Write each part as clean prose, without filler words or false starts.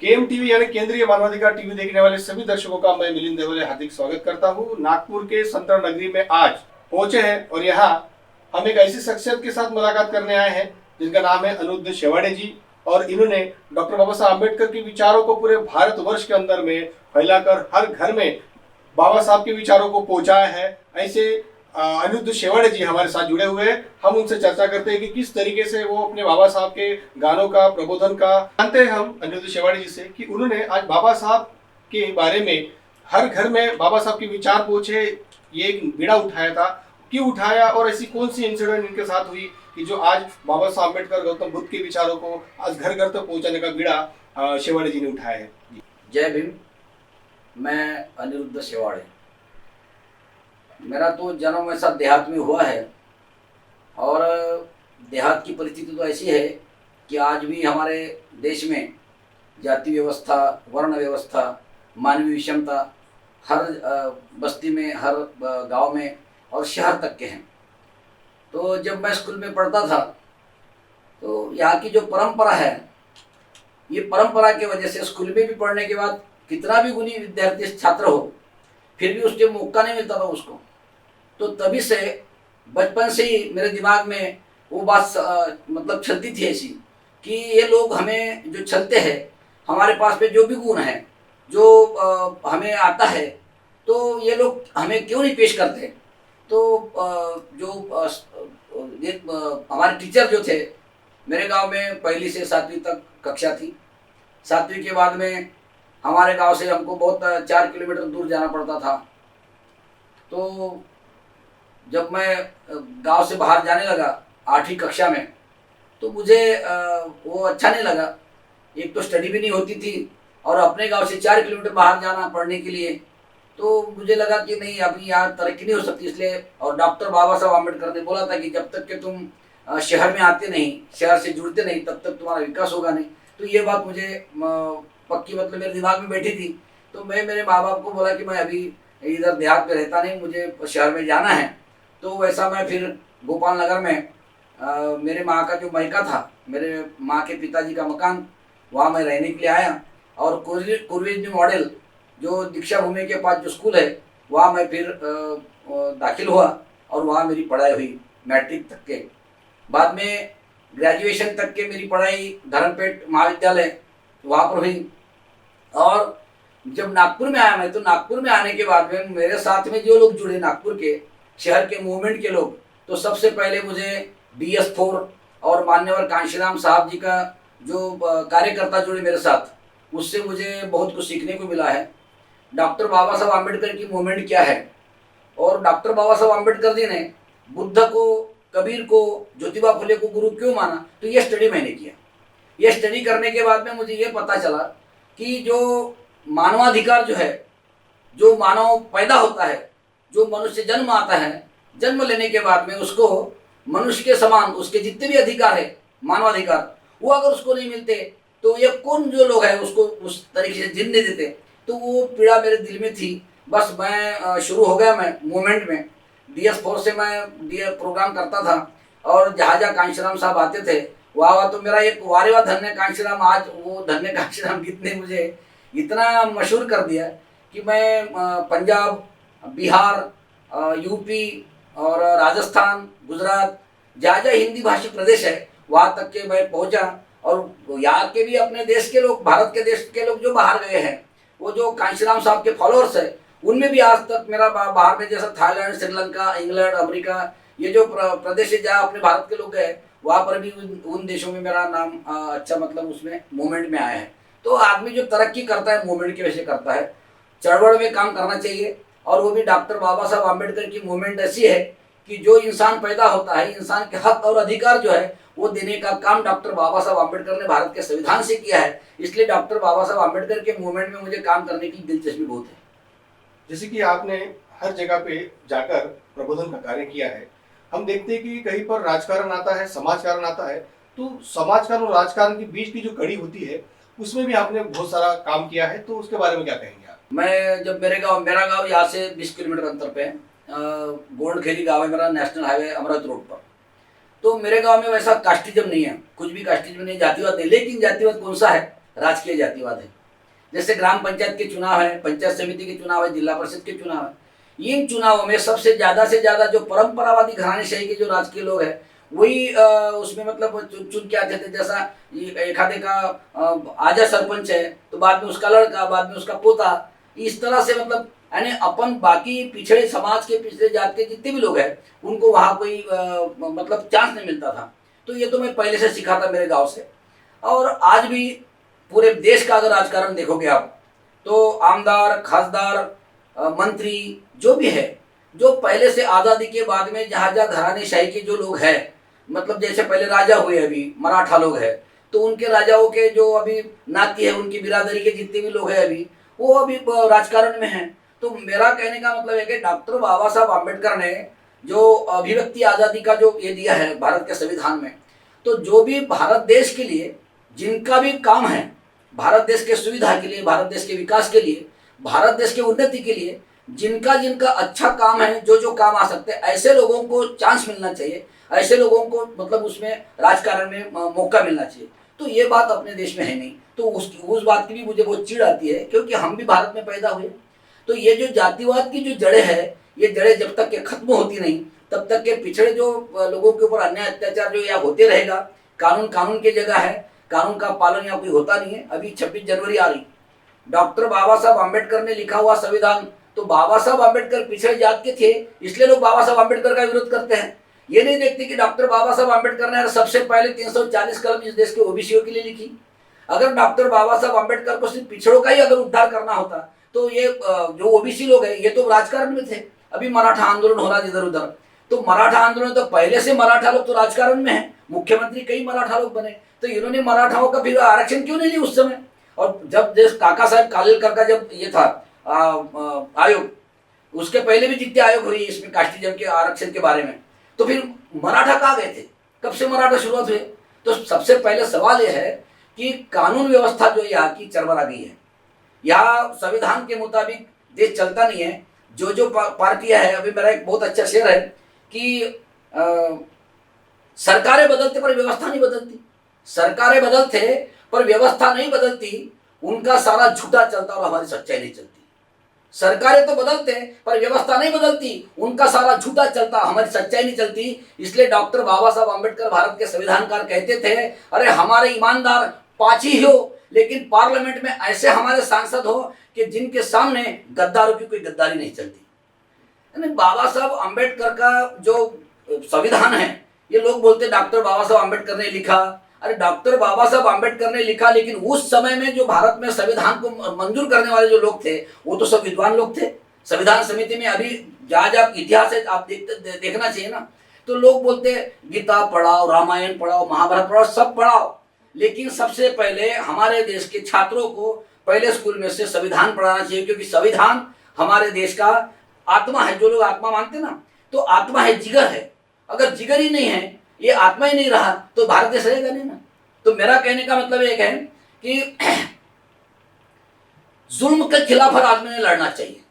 KM TV यानी केंद्रीय मानवाधिकार टीवी देखने वाले सभी दर्शकों का मैं मिलिंद देवले हार्दिक स्वागत करता हूं। नागपुर के संतरा नगरी में आज पहुंचे हैं और यहाँ हम एक ऐसी शख्सियत के साथ मुलाकात करने आए हैं जिनका नाम है अनिरुद्ध शेवाड़े जी। और इन्होंने डॉक्टर बाबा साहब अम्बेडकर के विचारों को पूरे भारतवर्ष के अंदर में फैलाकर हर घर में बाबा साहब के विचारों को पहुंचाया है। ऐसे अनिरुद्ध शेवाड़े जी हमारे साथ जुड़े हुए हैं। हम उनसे चर्चा करते हैं कि किस तरीके से वो अपने बाबा साहब के गानों का प्रबोधन का जानते हैं। हम अनिरुद्ध शेवाड़े जी से कि उन्होंने आज बाबा साहब के बारे में हर घर में बाबा साहब के विचार पहुंचे, ये एक बीड़ा उठाया था, क्यों उठाया और ऐसी कौन सी इंसिडेंट इनके साथ हुई कि जो आज बाबा साहब अम्बेडकर गौतम बुद्ध के विचारों को आज घर घर तक पहुंचाने का बीड़ा शेवाड़े जी ने उठाया है। जय भीम। मैं अनिरुद्ध शेवाड़े। मेरा तो जन्म ऐसा देहात में हुआ है और देहात की परिस्थिति तो ऐसी है कि आज भी हमारे देश में जाति व्यवस्था, वर्ण व्यवस्था, मानवीय विषमता हर बस्ती में, हर गांव में और शहर तक के हैं। तो जब मैं स्कूल में पढ़ता था तो यहाँ की जो परंपरा है, ये परंपरा की वजह से स्कूल में भी पढ़ने के बाद कितना भी गुणी विद्यार्थी छात्र हो, फिर भी उसके मौका नहीं मिलता था उसको। तो तभी से बचपन से ही मेरे दिमाग में वो बात मतलब चलती थी ऐसी कि ये लोग हमें जो चलते हैं, हमारे पास में जो भी गुण है, जो हमें आता है, तो ये लोग हमें क्यों नहीं पेश करते। तो हमारे टीचर जो थे, मेरे गांव में 1ली से 7वीं तक कक्षा थी। 7वीं के बाद में हमारे गांव से हमको बहुत 4 किलोमीटर दूर जाना पड़ता था। तो जब मैं गांव से बाहर जाने लगा 8वीं कक्षा में, तो मुझे वो अच्छा नहीं लगा। एक तो स्टडी भी नहीं होती थी और अपने गांव से 4 किलोमीटर बाहर जाना पढ़ने के लिए, तो मुझे लगा कि नहीं, अभी यहाँ तरक्की नहीं हो सकती। इसलिए और डॉक्टर बाबा साहब अम्बेडकर ने बोला था कि जब तक कि तुम शहर में आते नहीं, शहर से जुड़ते नहीं, तब तक तुम्हारा विकास होगा नहीं। तो ये बात मुझे पक्की मतलब मेरे दिमाग में बैठी थी। तो मैं मेरे माँ बाप को बोला कि मैं अभी इधर देहात में रहता नहीं, मुझे शहर में जाना है। तो वैसा मैं फिर गोपाल नगर में मेरे माँ का जो मायका था, मेरे माँ के पिताजी का मकान, वहाँ मैं रहने के लिए आया। और कुर्वेज मॉडल जो दीक्षा भूमि के पास जो स्कूल है, वहाँ मैं फिर दाखिल हुआ और वहाँ मेरी पढ़ाई हुई मैट्रिक तक के। बाद में ग्रेजुएशन तक के मेरी पढ़ाई धर्मपेट महाविद्यालय वहाँ पर हुई। और जब नागपुर में आया मैं, तो नागपुर में आने के बाद में मेरे साथ में जो लोग जुड़े नागपुर के शहर के मूवमेंट के लोग, तो सबसे पहले मुझे BS4 और मान्यवर कांशीराम साहब जी का जो कार्यकर्ता जुड़े मेरे साथ, उससे मुझे बहुत कुछ सीखने को मिला है। डॉक्टर बाबा साहब अम्बेडकर की मूवमेंट क्या है और डॉक्टर बाबा साहब अम्बेडकर जी ने बुद्ध को, कबीर को, ज्योतिबा फुले को गुरु क्यों माना, तो ये स्टडी मैंने किया। ये स्टडी करने के बाद में मुझे ये पता चला कि जो मानवाधिकार जो है, जो मानव पैदा होता है, जो मनुष्य जन्म आता है, जन्म लेने के बाद में उसको मनुष्य के समान उसके जितने भी अधिकार है, मानवाधिकार, वो अगर उसको नहीं मिलते तो ये कौन जो लोग हैं उसको उस तरीके से जीने देते। तो वो पीड़ा मेरे दिल में थी। बस मैं शुरू हो गया मैं मूवमेंट में। DS4 से मैं प्रोग्राम करता था और जहाँ जहाँ कांशीराम साहब आते थे, वहाँ तो मेरा एक वारे वा धन्य कांशीराम, आज वो धन्य कांशीराम गीत ने मुझे इतना मशहूर कर दिया कि मैं पंजाब, बिहार, यूपी और राजस्थान, गुजरात, जहाँ जहाँ हिंदी भाषी प्रदेश है, वहाँ तक के मैं पहुँचा। और यहाँ के भी अपने देश के लोग, भारत के देश के लोग जो बाहर गए हैं, वो जो कांशीराम साहब के फॉलोअर्स है, उनमें भी आज तक मेरा बाहर में, जैसा थाईलैंड, श्रीलंका, इंग्लैंड, अमेरिका, ये जो प्रदेश है जहाँ अपने भारत के लोग गए, वहाँ पर भी उन देशों में मेरा नाम अच्छा मतलब उसमें मूवमेंट में आया है। तो आदमी जो तरक्की करता है मूवमेंट की वजह से करता है। चढ़वड़ में काम करना चाहिए। और वो भी डॉक्टर बाबा साहब अम्बेडकर की मूवमेंट ऐसी है कि जो इंसान पैदा होता है, इंसान के हक और अधिकार जो है वो देने का काम डॉक्टर बाबा साहब अम्बेडकर ने भारत के संविधान से किया है। इसलिए डॉक्टर बाबा साहब अम्बेडकर के मूवमेंट में मुझे काम करने की दिलचस्पी बहुत है। जैसे कि आपने हर जगह पे जाकर प्रबोधन का कार्य किया है, हम देखते हैं कि कहीं पर राजकारण आता है, समाजकारण आता है, तो समाजकारण और राजकारण के बीच की जो कड़ी होती है, उसमें भी आपने बहुत सारा काम किया है। तो उसके बारे में क्या कहेंगे आप? मैं जब मेरा गांव यहाँ से 20 किलोमीटर अंतर पे गोंडखेली गांव है मेरा, नेशनल हाईवे अमृत रोड पर। तो मेरे गांव में वैसा कास्टिज्म नहीं है, कुछ भी कास्टिज्म नहीं, जातिवाद नहीं। लेकिन जातिवाद कौन सा है, राजकीय जातिवाद है। जैसे ग्राम पंचायत के चुनाव है, पंचायत समिति के चुनाव है, जिला परिषद के चुनाव है, इन चुनावों में सबसे से ज्यादा जो परंपरावादी घरानेशाही के जो राजकीय लोग हैं वही उसमें मतलब चुन के आते थे। जैसा एक आधे का आजा सरपंच है तो बाद में उसका लड़का, बाद में उसका पोता, इस तरह से मतलब यानी अपन बाकी पिछड़े समाज के, पिछड़े जात के जितने भी लोग हैं उनको वहाँ कोई मतलब चांस नहीं मिलता था। तो ये तो मैं पहले से सीखा था मेरे गांव से। और आज भी पूरे देश का अगर राजकारण देखोगे आप तो आमदार, खासदार, मंत्री जो भी है, जो पहले से आज़ादी के बाद में जहाँ जहाँ घरानेशाही के जो लोग हैं, मतलब जैसे पहले राजा हुए, अभी मराठा लोग हैं तो उनके राजाओं के जो अभी नाती है, उनकी बिरादरी के जितने भी लोग हैं अभी वो अभी राजकारण में हैं। तो मेरा कहने का मतलब है कि डॉक्टर बाबा साहब आम्बेडकर ने जो अभिव्यक्ति आज़ादी का जो ये दिया है भारत के संविधान में, तो जो भी भारत देश के लिए जिनका भी काम है, भारत देश के सुविधा के लिए, भारत देश के विकास के लिए, भारत देश के उन्नति के लिए जिनका जिनका अच्छा काम है, जो जो काम आ सकते हैं, ऐसे लोगों को चांस मिलना चाहिए, ऐसे लोगों को मतलब उसमें राजकारण में मौका मिलना चाहिए। तो ये बात अपने देश में है नहीं। तो उस बात की भी मुझे बहुत चिढ़ आती है, क्योंकि हम भी भारत में पैदा हुए। तो ये जो जातिवाद की जो जड़ें है, ये जड़ें जब तक के खत्म होती नहीं तब तक के पिछड़े जो लोगों के ऊपर अन्याय अत्याचार जो या होते रहेगा। कानून की जगह है, कानून का पालन यहाँ कोई होता नहीं है। अभी 26 जनवरी आ रही, डॉक्टर बाबा साहब आम्बेडकर ने लिखा हुआ संविधान, तो बाबा साहब आम्बेडकर पिछड़े जात के थे इसलिए लोग बाबा साहब आम्बेडकर का विरोध करते हैं। ये नहीं देखते कि डॉक्टर बाबा साहब आम्बेडकर ने सबसे पहले 340 कलम इस देश के ओबीसीओ के लिए लिखी। अगर डॉक्टर बाबा साहब आम्बेडकर को सिर्फ पिछड़ों का ही अगर उद्धार करना होता तो ये जो ओबीसी लोग हैं ये तो राजकारण में थे। अभी मराठा आंदोलन हो रहा है इधर उधर, तो मराठा आंदोलन तो पहले से मराठा लोग तो राजकारण में है, मुख्यमंत्री कई मराठा लोग बने, तो इन्होंने मराठाओं का फिर आरक्षण क्यों नहीं लिया उस समय। और जब देश काका साहब कालेलकर का जब ये था आयोग, उसके पहले भी जितने आयोग हुई इसमें कास्टिज्म के आरक्षण के बारे में, तो फिर मराठा कहाँ गए थे, कब से मराठा शुरुआत हुए। तो सबसे पहले सवाल यह है कि कानून व्यवस्था जो यहाँ की चरमरा गई है, यहाँ संविधान के मुताबिक देश चलता नहीं है। जो जो पार्टियां है, अभी मेरा एक बहुत अच्छा शेर है कि सरकारें बदलते पर व्यवस्था नहीं बदलती, सरकारें बदलते पर व्यवस्था नहीं बदलती, उनका सारा झूठा चलता और हमारी सच्चाई नहीं चलती। सरकारें तो बदलते पर व्यवस्था नहीं बदलती, उनका सारा झूठा चलता, हमारी सच्चाई नहीं चलती। इसलिए डॉक्टर बाबा साहब आम्बेडकर भारत के संविधानकार कहते थे, अरे हमारे ईमानदार 5 ही हो, लेकिन पार्लियामेंट में ऐसे हमारे सांसद हो कि जिनके सामने गद्दारों की कोई गद्दारी नहीं चलती। बाबा साहब आम्बेडकर का जो संविधान है, ये लोग बोलते डॉक्टर बाबा साहब आम्बेडकर ने लिखा। अरे डॉक्टर बाबा साहब आम्बेडकर ने लिखा, लेकिन उस समय में जो भारत में संविधान को मंजूर करने वाले जो लोग थे वो तो सब विद्वान लोग थे। संविधान समिति में अभी जहाँ जहाँ इतिहास है आप देखना चाहिए ना, तो लोग बोलते गीता पढ़ाओ, रामायण पढ़ाओ, महाभारत पढ़ाओ, सब पढ़ाओ, लेकिन सबसे पहले हमारे देश के छात्रों को पहले स्कूल में से संविधान पढ़ाना चाहिए, क्योंकि संविधान हमारे देश का आत्मा है। जो लोग आत्मा मानते ना, तो आत्मा है, जिगर है। अगर जिगर ही नहीं है, ये आत्मा ही नहीं रहा, तो भारत देश रहेगा नहीं ना। तो मेरा कहने का मतलब एक है कि जुल्म के खिलाफ हर आदमी ने लड़ना चाहिए।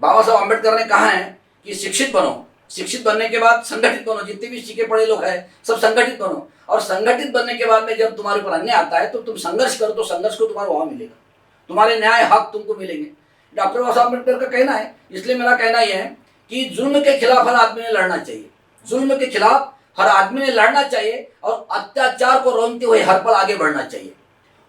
बाबा साहब आम्बेडकर ने कहा है कि शिक्षित बनो, शिक्षित बनने के बाद संगठित बनो, जितने भी सीखे पढ़े लोग हैं सब संगठित बनो, और संगठित बनने के बाद में जब तुम्हारे ऊपर अन्याय आता है तो तुम संघर्ष करो, तो संघर्ष को तुम्हारा वहां मिलेगा, तुम्हारे न्याय हक तुमको मिलेंगे। डॉक्टर बाबा साहब आम्बेडकर का कहना है, इसलिए मेरा कहना यह है कि जुल्म के खिलाफ हर आदमी ने लड़ना चाहिए, जुल्म के खिलाफ हर आदमी ने लड़ना चाहिए, और अत्याचार को रोकते हुए हर पल आगे बढ़ना चाहिए।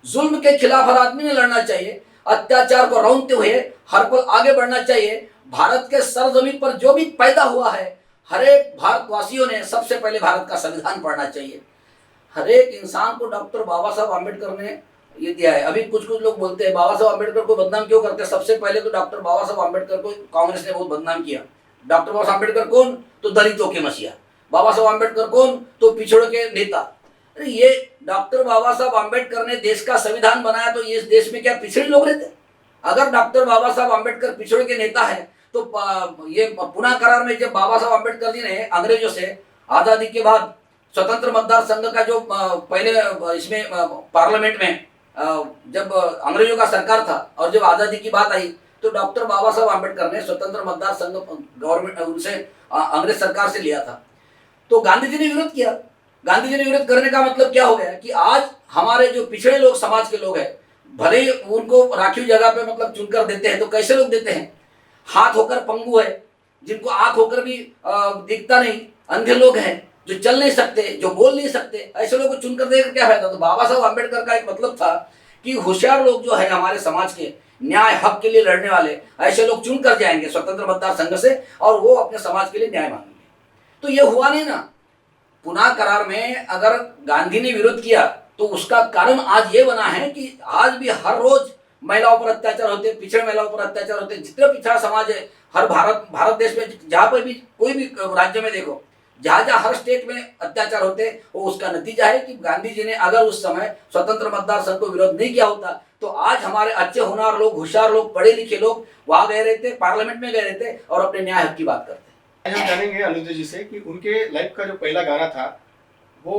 जुल्म के खिलाफ हर आदमी ने लड़ना चाहिए, अत्याचार को रोकते हुए हर पल आगे बढ़ना चाहिए। भारत के सरजमीन पर जो भी पैदा हुआ है, हर एक भारतवासियों ने सबसे पहले भारत का संविधान पढ़ना चाहिए। हर एक इंसान को डॉक्टर बाबा साहब आम्बेडकर ने ये दिया है। अभी कुछ लोग बोलते हैं बाबा साहब आम्बेडकर को बदनाम क्यों करते हैं। सबसे पहले तो डॉक्टर बाबा साहब आम्बेडकर को कांग्रेस ने बहुत बदनाम किया। डॉक्टर बाबा साहब आम्बेडकर कौन, तो दलितों के मसीहा। बाबा साहब आम्बेडकर कौन, तो पिछड़ों के नेता। अरे ये डॉक्टर बाबा साहब आम्बेडकर ने देश का संविधान बनाया, तो इस देश में क्या पिछड़े लोग रहते? अगर डॉक्टर बाबा साहब आम्बेडकर पिछड़ों के नेता है, तो ये पुनः करार में जब बाबा साहब आम्बेडकर जी ने अंग्रेजों से आज़ादी के बाद स्वतंत्र मतदार संघ का जो पहले इसमें पार्लियामेंट में जब अंग्रेजों का सरकार था और जब आज़ादी की बात आई, तो डॉक्टर बाबा साहब आम्बेडकर ने स्वतंत्र मतदार संघ गवर्नमेंट उनसे अंग्रेज सरकार से लिया था। तो गांधी जी ने विरोध किया। गांधी जी ने विरोध करने का मतलब क्या हो गया कि आज हमारे जो पिछड़े लोग समाज के लोग हैं, भले ही उनको राखी जगह पे मतलब चुनकर देते हैं, तो कैसे लोग देते हैं? हाथ होकर पंगु है, जिनको आंख होकर भी दिखता नहीं, अंधे लोग हैं, जो चल नहीं सकते, जो बोल नहीं सकते, ऐसे लोगों को चुनकर देकर क्या फायदा? तो बाबा साहब आम्बेडकर का एक मतलब था कि होशियार लोग जो है हमारे समाज के, न्याय हक के लिए लड़ने वाले, ऐसे लोग चुनकर जाएंगे स्वतंत्र मतदार संघ से और वो अपने समाज के लिए न्याय मांगेंगे। तो ये हुआ नहीं ना। पुनः करार में अगर गांधी ने विरोध किया तो उसका कारण आज ये बना है कि आज भी हर रोज महिलाओं पर अत्याचार होते, पिछड़े महिलाओं पर अत्याचार होते। जितने पिछड़ा समाज है हर भारत देश में, जहाँ पर भी कोई भी राज्य में देखो, जहाँ जहाँ हर स्टेट में अत्याचार होते, वो उसका नतीजा है कि गांधी जी ने अगर उस समय स्वतंत्र मतदार संघ को विरोध नहीं किया होता तो आज हमारे अच्छे होनहार लोग, होशियार लोग, पढ़े लिखे लोग वहां गए रहते, पार्लियामेंट में गए रहते और अपने न्याय हक की बात करते। आज हम जानेंगे अनुज जी से कि उनके लाइफ का जो पहला गाना था वो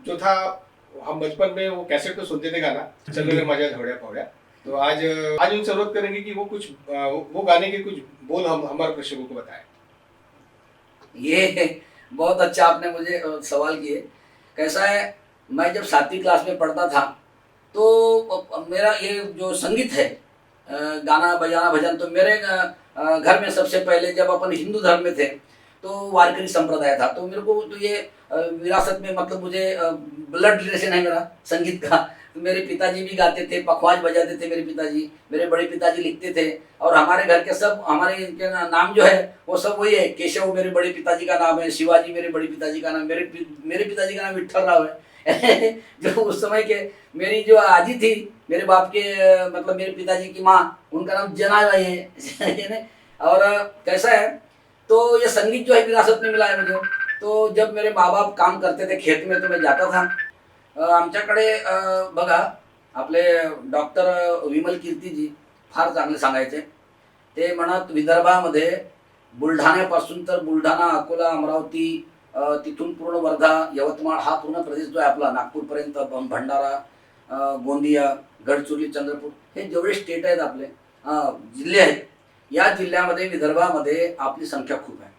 जो था, हम बचपन में वो कैसेट तो सुनते थे गाना, चलो रे मजा झोड़िया पौड़िया। तो आज उनसे अनुरोध करेंगे कि वो गाने के कुछ बोल हम हमारे दर्शकों को बताएं। ये बहुत अच्छा आपने मुझे सवाल किए। कैसा है, मैं जब 7वीं क्लास में पढ़ता था तो मेरा ये जो संगीत है, गाना बजाना भजन, तो मेरे घर में सबसे पहले जब अपन हिंदू धर्म में थे तो वारकरी संप्रदाय था। तो मेरे को तो ये विरासत में मतलब मुझे ब्लड रिलेशन है मेरा संगीत का। तो मेरे पिताजी भी गाते थे, पखवाज बजाते थे मेरे पिताजी, मेरे बड़े पिताजी लिखते थे और हमारे घर के सब, हमारे इनके नाम जो है वो सब वही है। केशव मेरे बड़े पिताजी का नाम है, शिवाजी मेरे बड़े पिताजी का नाम, मेरे पिताजी का नाम विठल राव है। जो उस समय के मेरी जो आजी थी, मेरे बाप के मतलब मेरे पिताजी की माँ, उनका नाम जनाबाई है। और कैसा है, तो ये संगीत जो है विरासत में मिला है मुझे। तो जब मेरे माँ बाप काम करते थे खेत में तो मैं जाता था। आमच्याकडे बघा, आपले डॉक्टर विमल कीर्तीजी फार चांगले सांगायचे। ते म्हणत विदर्भामध्ये बुलढाण्यापासून तर बुलढाणा, अकोला, अमरावती, तिथून पूर्ण वर्धा, यवतमाळ हा पूर्ण प्रदेश जो आहे आपला, नागपूरपर्यंत, भंडारा, गोंदिया, गडचिरोली, चंद्रपूर, हे जेवढे स्टेट आहेत आपले, जिल्हे आहेत, या जिल्ह्यामध्ये विदर्भामध्ये आपली संख्या खूप आहे।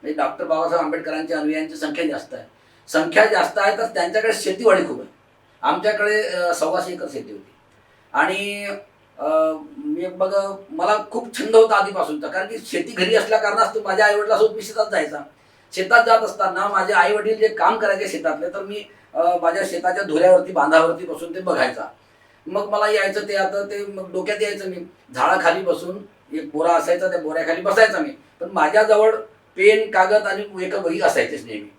म्हणजे डॉक्टर बाबासाहेब आंबेडकरांच्या अनुयायांची संख्या जास्त आहे। संख्या जास्त आहे तर त्यांच्याकडे शेतीवाडी खूप आहे। आमच्याकडे 125 एकर शेती होती आणि मी बघ, मला खूप छंद होता आधीपासूनचा, कारण की शेती घरी असल्या कारणास्तव माझ्या आईवडिलांसोबत मी शेतात जायचा। शेतात जात असताना माझे आई वडील जे काम करायचे शेतातले, तर मी माझ्या शेताच्या धुऱ्यावरती, बांधावरती बसून ते बघायचा। मग मला यायचं ते, आता ते मग डोक्यात यायचं, मी झाडाखाली बसून, एक बोरा असायचा, त्या बोऱ्याखाली बसायचा मी, पण माझ्याजवळ पेन, कागद आणि एक वही असायचीच नेहमी।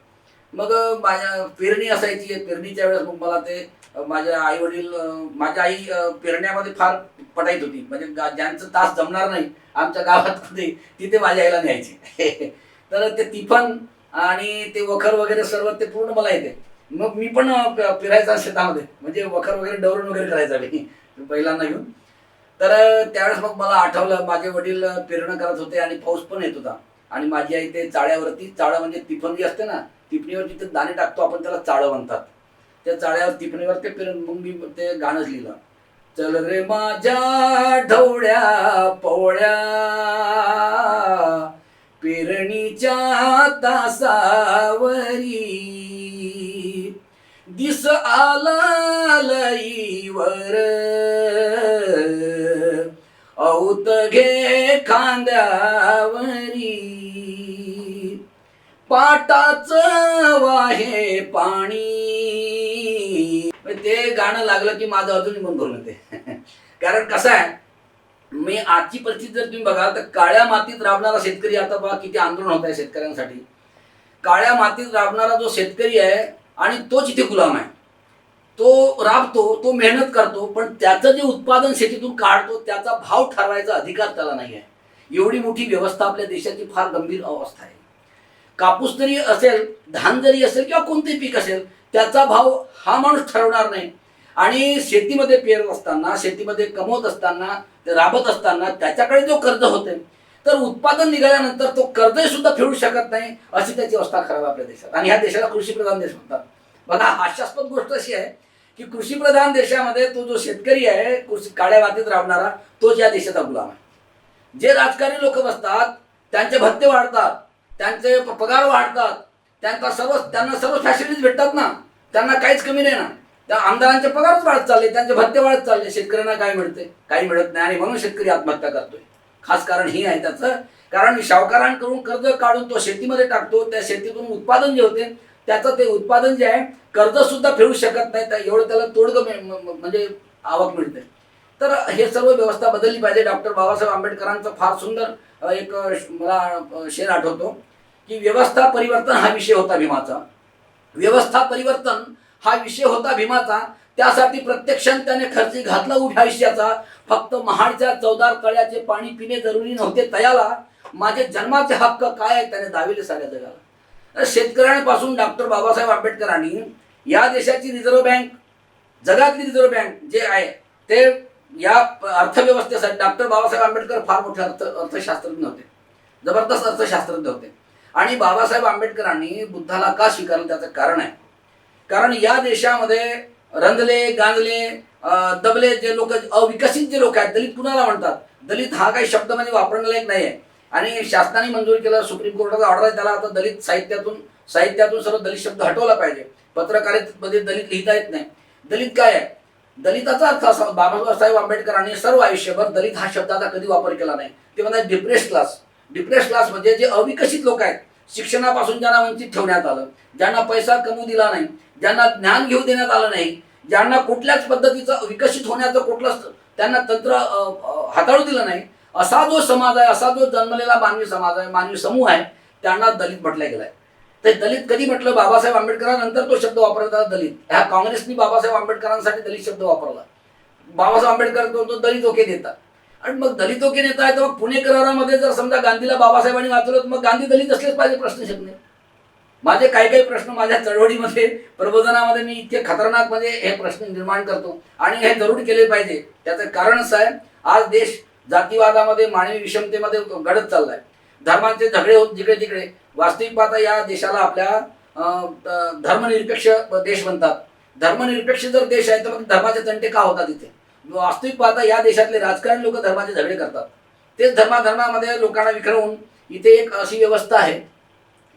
मग माझ्या पेरणी असायची, पेरणीच्या वेळेस मग मला ते माझ्या आई वडील, माझी आई पेरण्यामध्ये फार पटाईत होती, म्हणजे ज्यांचं तास जमणार नाही आमच्या गावात तिथे माझ्या आईला न्यायची। तर ते तिफन आणि ते वखर वगैरे सर्व ते पूर्ण मला येते। मग मी पण फिरायचा शेतामध्ये, म्हणजे वखर वगैरे डवरण वगैरे करायचा मी बैलांना घेऊन। तर त्यावेळेस मग मला आठवलं, माझे वडील पेरणं करत होते आणि पाऊस पण येत होता आणि माझी आई ते चाळ्यावरती, चाळं म्हणजे तिफन जी असते ना, तिफणीवरती ते दाणे टाकतो आपण, त्याला चाळं म्हणतात, त्या चाळ्यावर तिफणीवर ते पेरण, मग मी ते गाणंच लिहिलं, चल रे माझ्या ढवळ्या पवळ्या, पेरणीच्या तासावरी, दिस आला लईवर, औत घे खांद्यावरी, पाटाच वाहे पाणी। ते गाणं लागलं की माझं अजूनही मन भरून येते। कारण कसं आहे, मी आजची परिस्थिती जर तुम्ही बघाल तर काळ्या मातीत राबणारा शेतकरी, आता बघा किती आंदोलन होत आहे शेतकऱ्यांसाठी। काळ्या मातीत राबणारा जो शेतकरी आहे आणि तोच इथे गुलाम आहे, तो राबतो, तो मेहनत करतो, पण त्याचं जे उत्पादन शेतीतून काढतो त्याचा भाव ठरवायचा अधिकार त्याला नाही आहे। एवढी मोठी व्यवस्था आपल्या देशाची फार गंभीर अवस्था आहे। कापूस जरी असेल, धान जरी असेल किंवा कोणतेही पीक असेल, त्याचा भाव हा माणूस ठरवणार नाही। आणि शेतीमध्ये पेरत असताना, शेतीमध्ये कमवत असताना, ते राबत असताना त्याच्याकडे जो कर्ज होते, तर उत्पादन निघाल्यानंतर तो कर्जही सुद्धा फेडू शकत नाही, अशी त्याची अवस्था खराब आपल्या देशात। आणि ह्या देशाला कृषीप्रधान देश म्हणतात। बघा, हास्यास्पद गोष्ट अशी आहे की कृषीप्रधान देशामध्ये तो जो शेतकरी आहे, काळ्या मातीत राबणारा, तोच या देशाचा गुलाम आहे। जे राजकारणी लोक बसतात, त्यांचे भत्ते वाढतात, त्यांचे पगार वाढतात, त्यांना सर्व फॅसिलिटीज भेटतात ना, त्यांना काहीच कमी नाही ना, त्या आमदारांचे पगारच वाढत चालले, त्यांचे भत्ते वाढत चालले, शेतकऱ्यांना काय मिळते? काही मिळत नाही. आणि म्हणून शेतकरी आत्महत्या करतोय. खास कारण ही आहे त्याचं. कारण सावकारांकडून कर्ज काढून तो शेतीमध्ये टाकतो, त्या शेतीतून उत्पादन जे होते त्याचं ते उत्पादन जे आहे कर्ज सुद्धा फेडू शकत नाही, तर एवढं त्याला तोडगं म्हणजे आवक मिळते. तर हे सर्व व्यवस्था बदलली पाहिजे. डॉक्टर बाबासाहेब आंबेडकरांचं फार सुंदर एक मला शेर आठवतो की व्यवस्था परिवर्तन हा विषय होता भीमाचा. व्यवस्था परिवर्तन हा विषय होता भीमाचा. त्यासाठी प्रत्यक्षात त्याने खर्ची घातला उभ्या आयुष्याचा. फक्त महाडच्या 14 तळ्याचे पाणी पिणे जरुरी नव्हते तयाला. माझे जन्माचे हक्क काय आहे त्याने दाविले साऱ्या जगाला. तर शेतकऱ्यांपासून डॉक्टर बाबासाहेब आंबेडकरांनी या देशाची रिझर्व्ह बँक, जगातली रिझर्व्ह बँक जे आहे ते या अर्थव्यवस्थेसाठी डॉक्टर बाबासाहेब आंबेडकर फार मोठे अर्थशास्त्रज्ञ होते, जबरदस्त अर्थशास्त्रज्ञ होते. आणि बाबासाहेब आंबेडकरांनी बुद्धाला का स्वीकारलं त्याचं कारण आहे. कारण या देशामध्ये रंधले गांजले दबले जे लोक, अविकसित जे लोक आहेत, दलित कुणाला म्हणतात? दलित हा काही शब्द म्हणजे वापरण्यालायक नाही आहे. आणि शासनाने मंजूर केलं, सुप्रीम कोर्टाचा ऑर्डर आहे, त्याला आता दलित साहित्यातून सर्व दलित शब्द हटवला पाहिजे. पत्रकारितेमध्ये दलित लिहिता येत नाही. दलित काय आहे? दलिताचा अर्थ असा, बाबासाहेब आंबेडकरांनी सर्व आयुष्यभर दलित हा शब्दाचा कधी वापर केला नाही. ते म्हणतात डिप्रेस्ड क्लास. डिप्रेस्ड क्लास म्हणजे जे अविकसित लोक आहेत, शिक्षणापासून ज्यांना वंचित ठेवण्यात आलं, ज्यांना पैसा कमवू दिला नाही, ज्यांना ज्ञान घेऊ देण्यात आलं नाही, ज्यांना कुठल्याच पद्धतीचं विकसित होण्याचं कुठलंच त्यांना तंत्र हाताळू दिलं नाही, असा जो समाज आहे, असा जो जन्मलेला मानवी समाज आहे, मानवी समूह आहे, त्यांना दलित म्हटलं गेलाय. ते दलित कधी म्हटलं? बाबासाहेब आंबेडकरांनंतर तो शब्द वापरला दलित. ह्या काँग्रेसनी बाबासाहेब आंबेडकरांसाठी दलित शब्द वापरला. बाबासाहेब आंबेडकर तो दलित ओके नेता. आणि मग दलित ओके नेता आहे तर मग पुणे करारामध्ये जर समजा गांधीला बाबासाहेबांनी वाचवलं तर मग गांधी दलित असलेच पाहिजे, प्रश्न शिकणे. माझे काही प्रश्न माझ्या चळवळीमध्ये, प्रबोधनामध्ये मी इतके खतरनाक म्हणजे हे प्रश्न निर्माण करतो आणि हे जरूर केले पाहिजे. त्याचं कारण असं आहे, आज देश जातीवादामध्ये, मानवी विषमतेमध्ये घडत चाललाय. धर्मांचे झगडे होत जिकडे तिकडे. वास्तविक पाहता या देशाला आपल्या धर्मनिरपेक्ष देश म्हणतात. धर्मनिरपेक्ष जर देश आहे तर मग धर्माचे तंटे का होतात इथे? वास्तविक पाहता या देशातले राजकारणी लोक धर्माचे झगडे करतात. तेच धर्मामध्ये लोकांना विखरवून इथे एक अशी व्यवस्था आहे.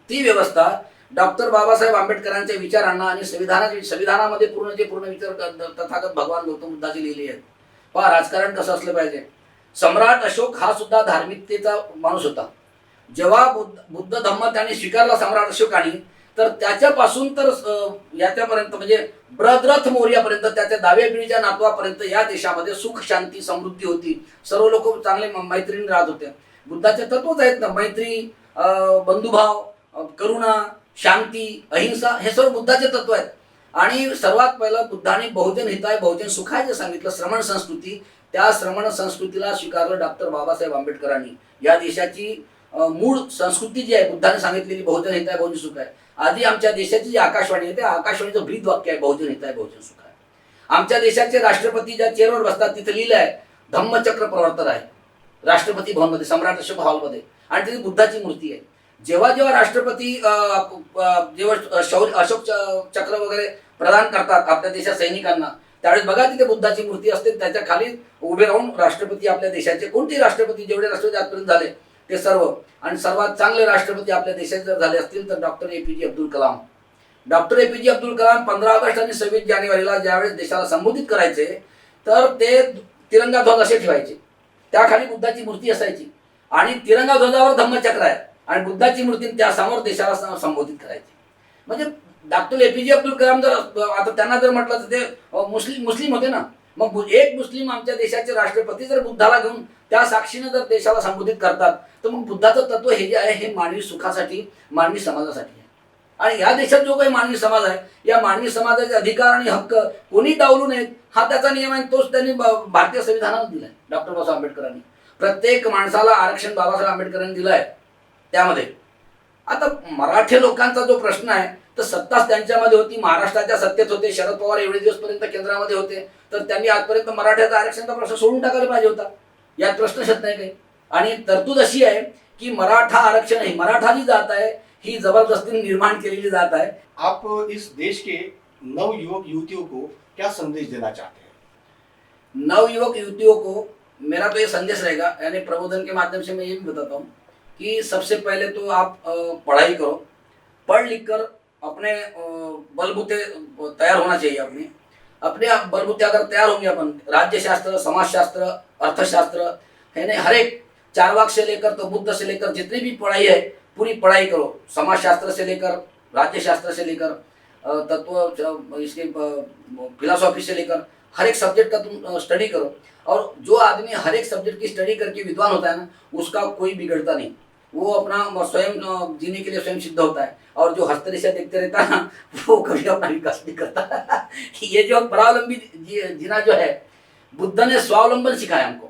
ती व्यवस्था डॉक्टर बाबासाहेब आंबेडकरांच्या विचारांना आणि संविधानामध्ये पूर्ण विचार तथागत भगवान गौतम बुद्धाचे लिहिले आहेत. पहा राजकारण कसं असलं पाहिजे. सम्राट अशोक हा सुद्धा धार्मिकतेचा माणूस होता. जेव्हा बुद्ध धम्म त्याने स्वीकारला सम्राट अशोकाने, तर त्याच्यापासून तर याच्यापर्यंत म्हणजे बृहद्रथ मौर्यापर्यंत, त्याच्या 10व्या पिढीच्या नातवापर्यंत या देशामध्ये सुख शांती समृद्धी होती. सर्व लोक चांगले मैत्रीने राहत होते. बुद्धाचे तत्वच आहेत ना, मैत्री, बंधुभाव, करुणा, शांती, अहिंसा, हे सर्व बुद्धाचे तत्व आहेत. आणि सर्वात पहिलं बुद्धाने बहुजन हिताय बहुजन सुखाय जे सांगितलं, श्रमण संस्कृती, त्या श्रमण संस्कृतीला स्वीकारलं डॉक्टर बाबासाहेब आंबेडकरांनी. या देशाची मूळ संस्कृती जी आहे बुद्धाने सांगितलेली, बहुजन हिताय बहुजन सुख आहे. आधी आमच्या देशाची जी आकाशवाणी आहे, त्या आकाशवाणीचं ब्रीद वाक्य आहे बहुजन हिताय बहुजन सुख आहे. आमच्या देशाचे राष्ट्रपती ज्या चेअरवर बसतात तिथे लिहिलं आहे धम्मचक्र प्रवर्तन आहे, राष्ट्रपती भवनमध्ये, सम्राट अशोक हॉलमध्ये. आणि तिथे बुद्धाची मूर्ती आहे. जेव्हा राष्ट्रपती अशोक चक्र वगैरे प्रदान करतात आपल्या देशात सैनिकांना, त्यावेळेस बघा तिथे बुद्धाची मूर्ती असते. त्याच्या खाली उभे राहून राष्ट्रपती आपल्या देशाचे, कोणतेही राष्ट्रपती, जेवढे राष्ट्रपती आजपर्यंत झाले ते सर्व, आणि सर्वात चांगले राष्ट्रपती आपल्या देशाचे जर झाले असतील तर doctor APJ Abdul Kalam. Doctor APJ Abdul Kalam 15 August आणि 26 जानेवारीला ज्यावेळेस देशाला संबोधित करायचे तर ते तिरंगा ध्वज असे ठेवायचे, त्याखाली बुद्धाची मूर्ती असायची आणि तिरंगा ध्वजावर धम्मचक्र आहे आणि बुद्धाची मूर्ती त्यासमोर देशाला संबोधित करायची. म्हणजे डॉक्टर APJ अब्दुल कलाम जर आता त्यांना जर म्हटलं तर ते मुस्लिम होते ना, मग एक मुस्लिम आमच्या देशाचे राष्ट्रपती जर बुद्धाला घेऊन त्या साक्षीने जर देशाला संबोधित करतात तर मग बुद्धाचं तत्व हे जे आहे हे मानवी सुखासाठी, मानवी समाजासाठी आहे. आणि या देशात जो काही मानवी समाज आहे, या मानवी समाजाचे अधिकार आणि हक्क कोणी डावलू नयेत हा त्याचा नियम आहे. तोच त्यांनी भारतीय संविधानात दिलाय डॉक्टर बाबासाहेब आंबेडकरांनी. प्रत्येक माणसाला आरक्षण बाबासाहेब आंबेडकरांनी दिलं आहे. त्यामध्ये आता मराठी लोकांचा जो प्रश्न आहे तर सत्ताच त्यांच्यामध्ये होती, महाराष्ट्राच्या सत्तेत होते, शरद पवार एवढे दिवसपर्यंत केंद्रामध्ये होते, तर त्यांनी आजपर्यंत मराठ्याचा आरक्षणाचा प्रश्न सोडून टाकायला पाहिजे होता. यात प्रश्नच येत नाही काही. आणि तरतूद अशी आहे की मराठा आरक्षण ही मराठा जी जात आहे ही जबरदस्तीने निर्माण केलेली जात आहे. आप इस देश के नव युवक युवतियों को क्या संदेश देना चाहते हैं? नव युवक युवतियों को मेरा तो ये संदेश रहेगा, यानी प्रबोधन के माध्यम से मैं ये भी बताता हूँ कि सबसे पहले तो आप पढ़ाई करो, पढ़ लिख कर अपने बलबूते तैयार होना चाहिए अपने. अपने आप बलबूते अगर तैयार होंगे अपन, राज्यशास्त्र, समाजशास्त्र, अर्थशास्त्र है ना, हर एक चारवाक से लेकर तो बुद्ध से लेकर जितनी भी पढ़ाई है पूरी पढ़ाई करो, समाजशास्त्र से लेकर, राज्यशास्त्र से लेकर, तत्व इसके फिलोसॉफी से लेकर हर एक सब्जेक्ट का तुम स्टडी करो। और जो आदमी हर एक सब्जेक्ट की स्टडी करके विद्वान होता है ना, उसका कोई बिगड़ता नहीं, वो अपना स्वयं जीने के लिए स्वयं सिद्ध होता है। और जो हस्तरे से देखते रहता है ना, वो कभी अपना विकास नहीं करता। ये जो परावलंबी जीना जो है, बुद्ध ने स्वावलंबन सिखाया हमको।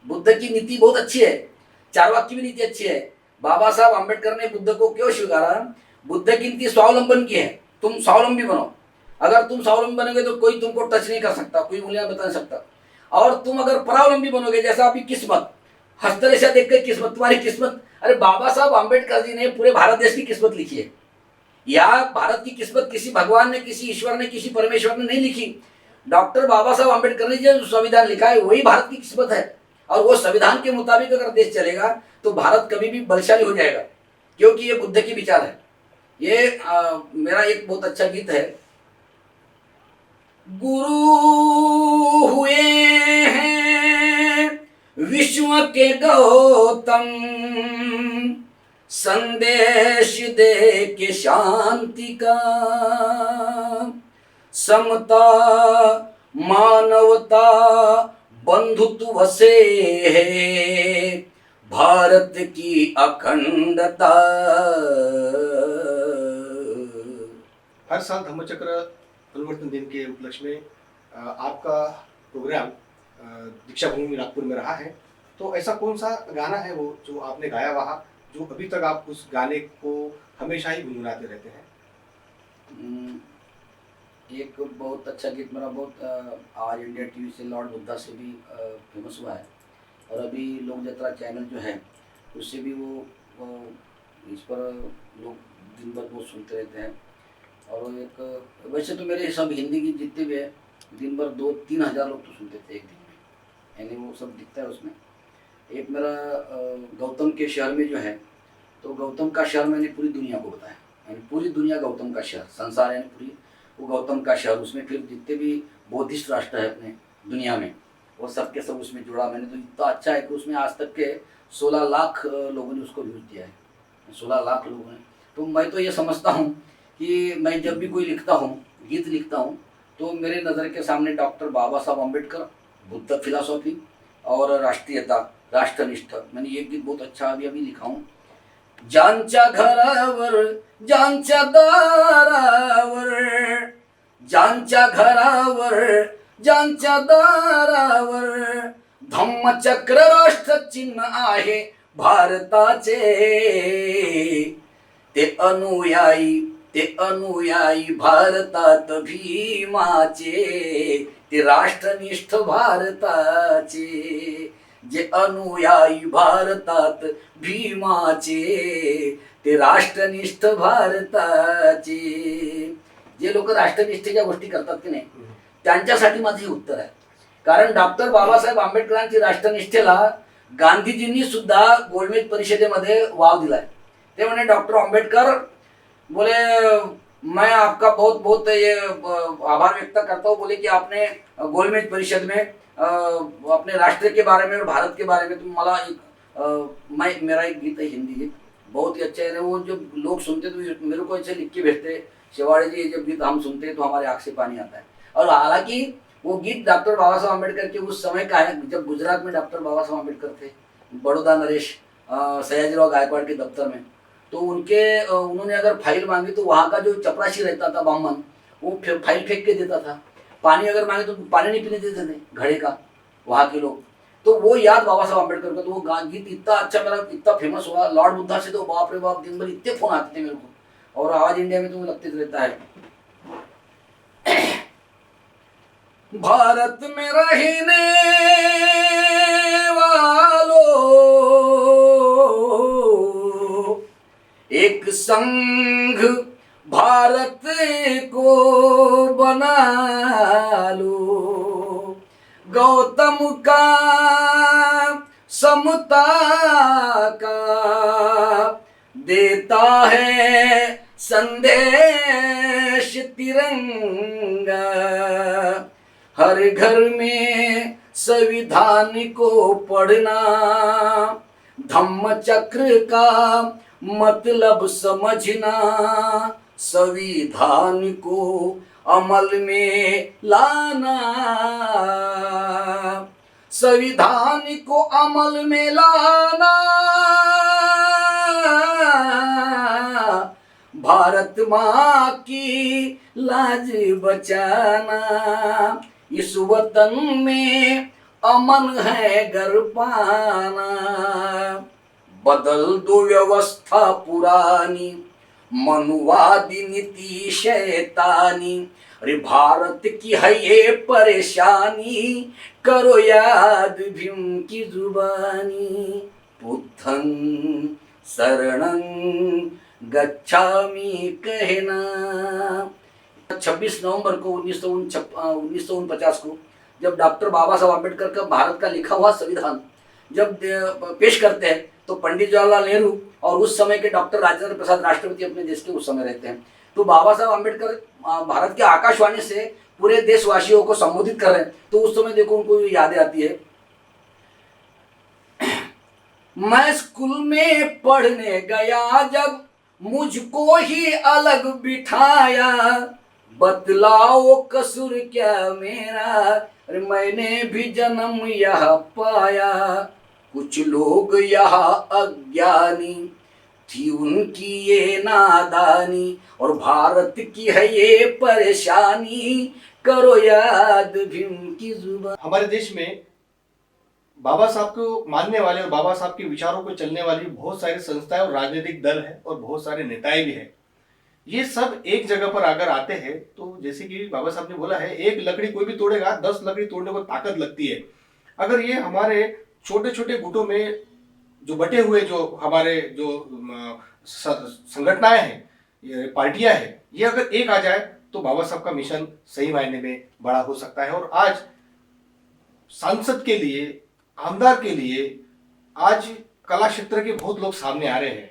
बुद्ध की नीति बहुत अच्छी है, चारवाक की भी नीति अच्छी है। बाबा साहब अम्बेडकर ने बुद्ध को क्यों स्वीकारा? बुद्ध की नीति स्वावलंबन की है, तुम स्वावलंबी बनो। अगर तुम स्वावलंबी बनोगे तो कोई तुमको टच नहीं कर सकता, कोई उंगलियां बता नहीं सकता। और तुम अगर परावलंबी बनोगे, जैसा आपकी किस्मत, हस्तरेखा देख के किस्मत, तुम्हारी किस्मत, अरे बाबा साहब अम्बेडकर जी ने पूरे भारत देश की किस्मत लिखी है। यहाँ भारत की किस्मत किसी भगवान ने, किसी ईश्वर ने, किसी परमेश्वर ने नहीं लिखी। डॉक्टर बाबा साहब अम्बेडकर ने जो संविधान लिखा है वही भारत की किस्मत है। और वो संविधान के मुताबिक अगर देश चलेगा तो भारत कभी भी बलशाली हो जाएगा, क्योंकि ये बुद्ध की विचार है। ये मेरा एक बहुत अच्छा गीत है, गुरु हुए हैं विश्व के गौतम, संदेश दे के शांति का, समता मानवता बंधुत्व से है भारत की अखंडता। हर साल धम्मचक्र परिवर्तन दिन के उपलक्ष्य में आपका प्रोग्राम दीक्षा भूमि नागपुर में रहा है, तो ऐसा कौन सा गाना है वो जो आपने गाया वहाँ, जो अभी तक आप उस गाने को हमेशा ही गुनगुनाते रहते हैं? एक बहुत अच्छा गीत मेरा बहुत आज इंडिया टीवी से लॉर्ड बुद्धा से भी फेमस हुआ है, और अभी लोक यात्रा चैनल जो है उससे भी वो इस पर लोग दिन भर बहुत सुनते रहते हैं। और एक वैसे तो मेरे सब हिंदी गीत जितने भी है दिन भर 2-3 हज़ार लोग तो सुनते थे एक दिन में, यानी वो सब दिखता है उसमें। एक मेरा गौतम के शहर में जो है, तो गौतम का शहर मैंने पूरी दुनिया को बताया, यानी पूरी दुनिया गौतम का शहर, संसार यानी पूरी वो गौतम का शहर। उसमें फिर जितने भी बौद्धिस्ट राष्ट्र है अपने दुनिया में, वो सब के सब उसमें जुड़ा मैंने। तो इतना अच्छा है कि उसमें आज तक के 16 लाख लोगों ने उसको व्यूज दिया है, 16 लाख लोगों ने। तो मैं तो ये समझता हूँ कि मैं जब भी कोई लिखता हूँ, गीत लिखता हूँ, तो मेरे नज़र के सामने डॉक्टर बाबा साहब अम्बेडकर, बुद्ध फिलॉसफी और राष्ट्रीयता, राष्ट्रनिष्ठ। मैंने ये गीत बहुत अच्छा अभी लिखा हूँ, ज्यांच्या घरावर ज्यांच्या दारावर, ज्यांच्या घरावर ज्यांच्या दारावर धम्मचक्र राष्ट्र चिन्ह आहे भारताचे, ते अनुयायी भारतात भीमाचे, ते राष्ट्रनिष्ठ भारताचे, जे अनुयायी भारतात भीमाचे, ते राष्ट्रनिष्ठ भारताचे। जे लोक राष्ट्रनिष्ठेच्या गोष्टी करतात की नाही, त्यांच्यासाठी माझे उत्तर आहे। कारण डॉक्टर बाबासाहेब आंबेडकरांची राष्ट्रनिष्ठेला गांधीजींनी सुद्धा गोलमेज परिषदेमध्ये वाव दिलाय। ते म्हणे डॉक्टर आंबेडकर बोले मैं आपका बहुत बहुत ये आभार व्यक्त करता हूँ, बोले कि आपने गोलमेज परिषद में अपने राष्ट्र के बारे में और भारत के बारे में तुम मला मैं मेरा एक गीत है हिंदी गीत बहुत ही अच्छा है। वो जब लोग सुनते तो मेरे को ऐसे लिख के भेजते, शिवाड़ी जी जब गीत हम सुनते तो हमारे आँख से पानी आता है। और हालांकि वो गीत डॉक्टर बाबा साहब अम्बेडकर के उस समय का है जब गुजरात में डॉक्टर बाबा साहब अम्बेडकर थे, बड़ौदा नरेश सयाजीराव गायकवाड़ के दफ्तर में। तो उन्होंने अगर फाइल मांगी तो वहाँ का जो चपरासी रहता था ब्राह्मण, वो फाइल फेंक के देता था। पानी अगर मांगे तो पानी नहीं पीने देते थे घड़े का वहाँ के लोग। तो वो याद बाबा साहब अम्बेडकर का, तो वो गीत इतना अच्छा मेरा इतना फेमस हुआ। लॉर्ड बुद्धा से तो बाप रे बाप दिन भर इतने फोन आते थे मेरे को, और आवाज इंडिया में तो लगते रहता है। भारत में रहने वालों एक संघ भारत को बना लो, गौतम का समता का देता है संदेश तिरंगा, हर घर में संविधान को पढ़ना, धम्म चक्र का मतलब समझना, संविधान को अमल में लाना, संविधान को अमल में लाना, भारत माँ की लाज बचाना, इस वतन में अमन है घर पाना, बदल दो व्यवस्था पुरानी, मनुवादी नीति शैतानी, अरे भारत की है ये परेशानी, करो याद भीम की जुबानी, बुद्धं शरणं गच्छामि कहना। 26 नवंबर को 1949 को जब डॉक्टर बाबा साहब आम्बेडकर का भारत का लिखा हुआ संविधान जब पेश करते हैं तो पंडित जवाहरलाल नेहरू और उस समय के डॉक्टर राजेंद्र प्रसाद राष्ट्रपति अपने देश के उस समय रहते हैं, तो बाबा साहब आम्बेडकर भारत के आकाशवाणी से पूरे देशवासियों को संबोधित कर रहे हैं, तो उस समय देखो उनको यादें आती है। मैं स्कूल में पढ़ने गया जब मुझको ही अलग बिठाया, बतलाओ कसूर क्या मेरा, अरे मैंने भी जन्म यह पाया, कुछ लोग यहाँ अज्ञानी थी उनकी ये नादानी, और भारत की है ये परेशानी, करो याद भीम की जुबान। हमारे देश में बाबा साहब को मानने वाले और बाबा साहब के विचारों को चलने वाली बहुत सारी संस्थाएं और राजनीतिक दल हैं और बहुत सारे नेताएं भी हैं। ये सब एक जगह पर अगर आते हैं तो जैसे कि बाबा साहब ने बोला है, एक लकड़ी कोई भी तोड़ेगा 10 लकड़ी तोड़ने को ताकत लगती है। अगर ये हमारे छोटे छोटे गुटों में जो बटे हुए जो हमारे जो संगठनाएं हैं, ये पार्टियां हैं, ये अगर एक आ जाए तो बाबा साहब का मिशन सही मायने में बड़ा हो सकता है। और आज सांसद के लिए, आमदार के लिए आज कला क्षेत्र के बहुत लोग सामने आ रहे हैं।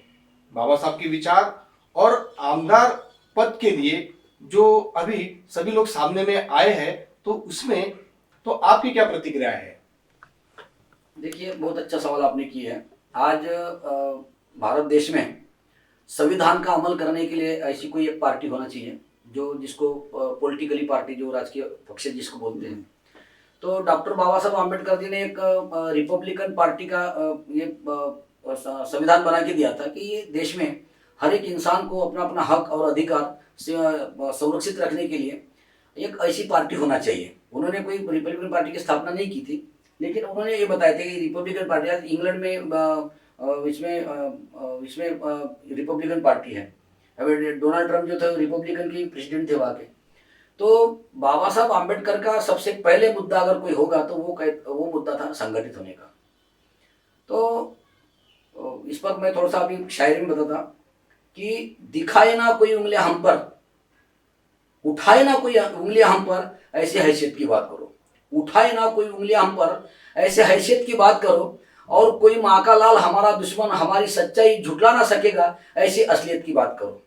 बाबा साहब के विचार और आमदार पद के लिए जो अभी सभी लोग सामने में आए हैं, तो उसमें तो आपकी क्या प्रतिक्रिया है? देखिए, बहुत अच्छा सवाल आपने किया है। आज भारत देश में संविधान का अमल करने के लिए ऐसी कोई एक पार्टी होना चाहिए जो जिसको पॉलिटिकली पार्टी, जो राजकीय पक्ष जिसको बोलते हैं। तो डॉक्टर बाबा साहब आम्बेडकर जी ने एक रिपब्लिकन पार्टी का ये संविधान बना के दिया था कि ये देश में हर एक इंसान को अपना अपना हक और अधिकार से संरक्षित रखने के लिए एक ऐसी पार्टी होना चाहिए। उन्होंने कोई रिपब्लिकन पार्टी की स्थापना नहीं की थी, लेकिन उन्होंने ये बताया था कि रिपब्लिकन पार्टी, आज इंग्लैंड में इसमें रिपब्लिकन पार्टी है। अभी डोनाल्ड ट्रंप जो थे रिपब्लिकन के प्रेसिडेंट थे वहाँ के। तो बाबा साहब आम्बेडकर का सबसे पहले मुद्दा अगर कोई होगा तो वो मुद्दा था संगठित होने का। तो इस पर मैं थोड़ा सा अभी शायरी में बताता कि दिखाए ना कोई उंगलियां हम पर, उठाए ना कोई उंगलियां हम पर, ऐसे हैसियत की बात करो। उठाए ना कोई उंगलियां हम पर, ऐसे हैसियत की बात करो। और कोई माँ का लाल हमारा दुश्मन, हमारी सच्चाई झुठला ना सकेगा, ऐसी असलियत की बात करो।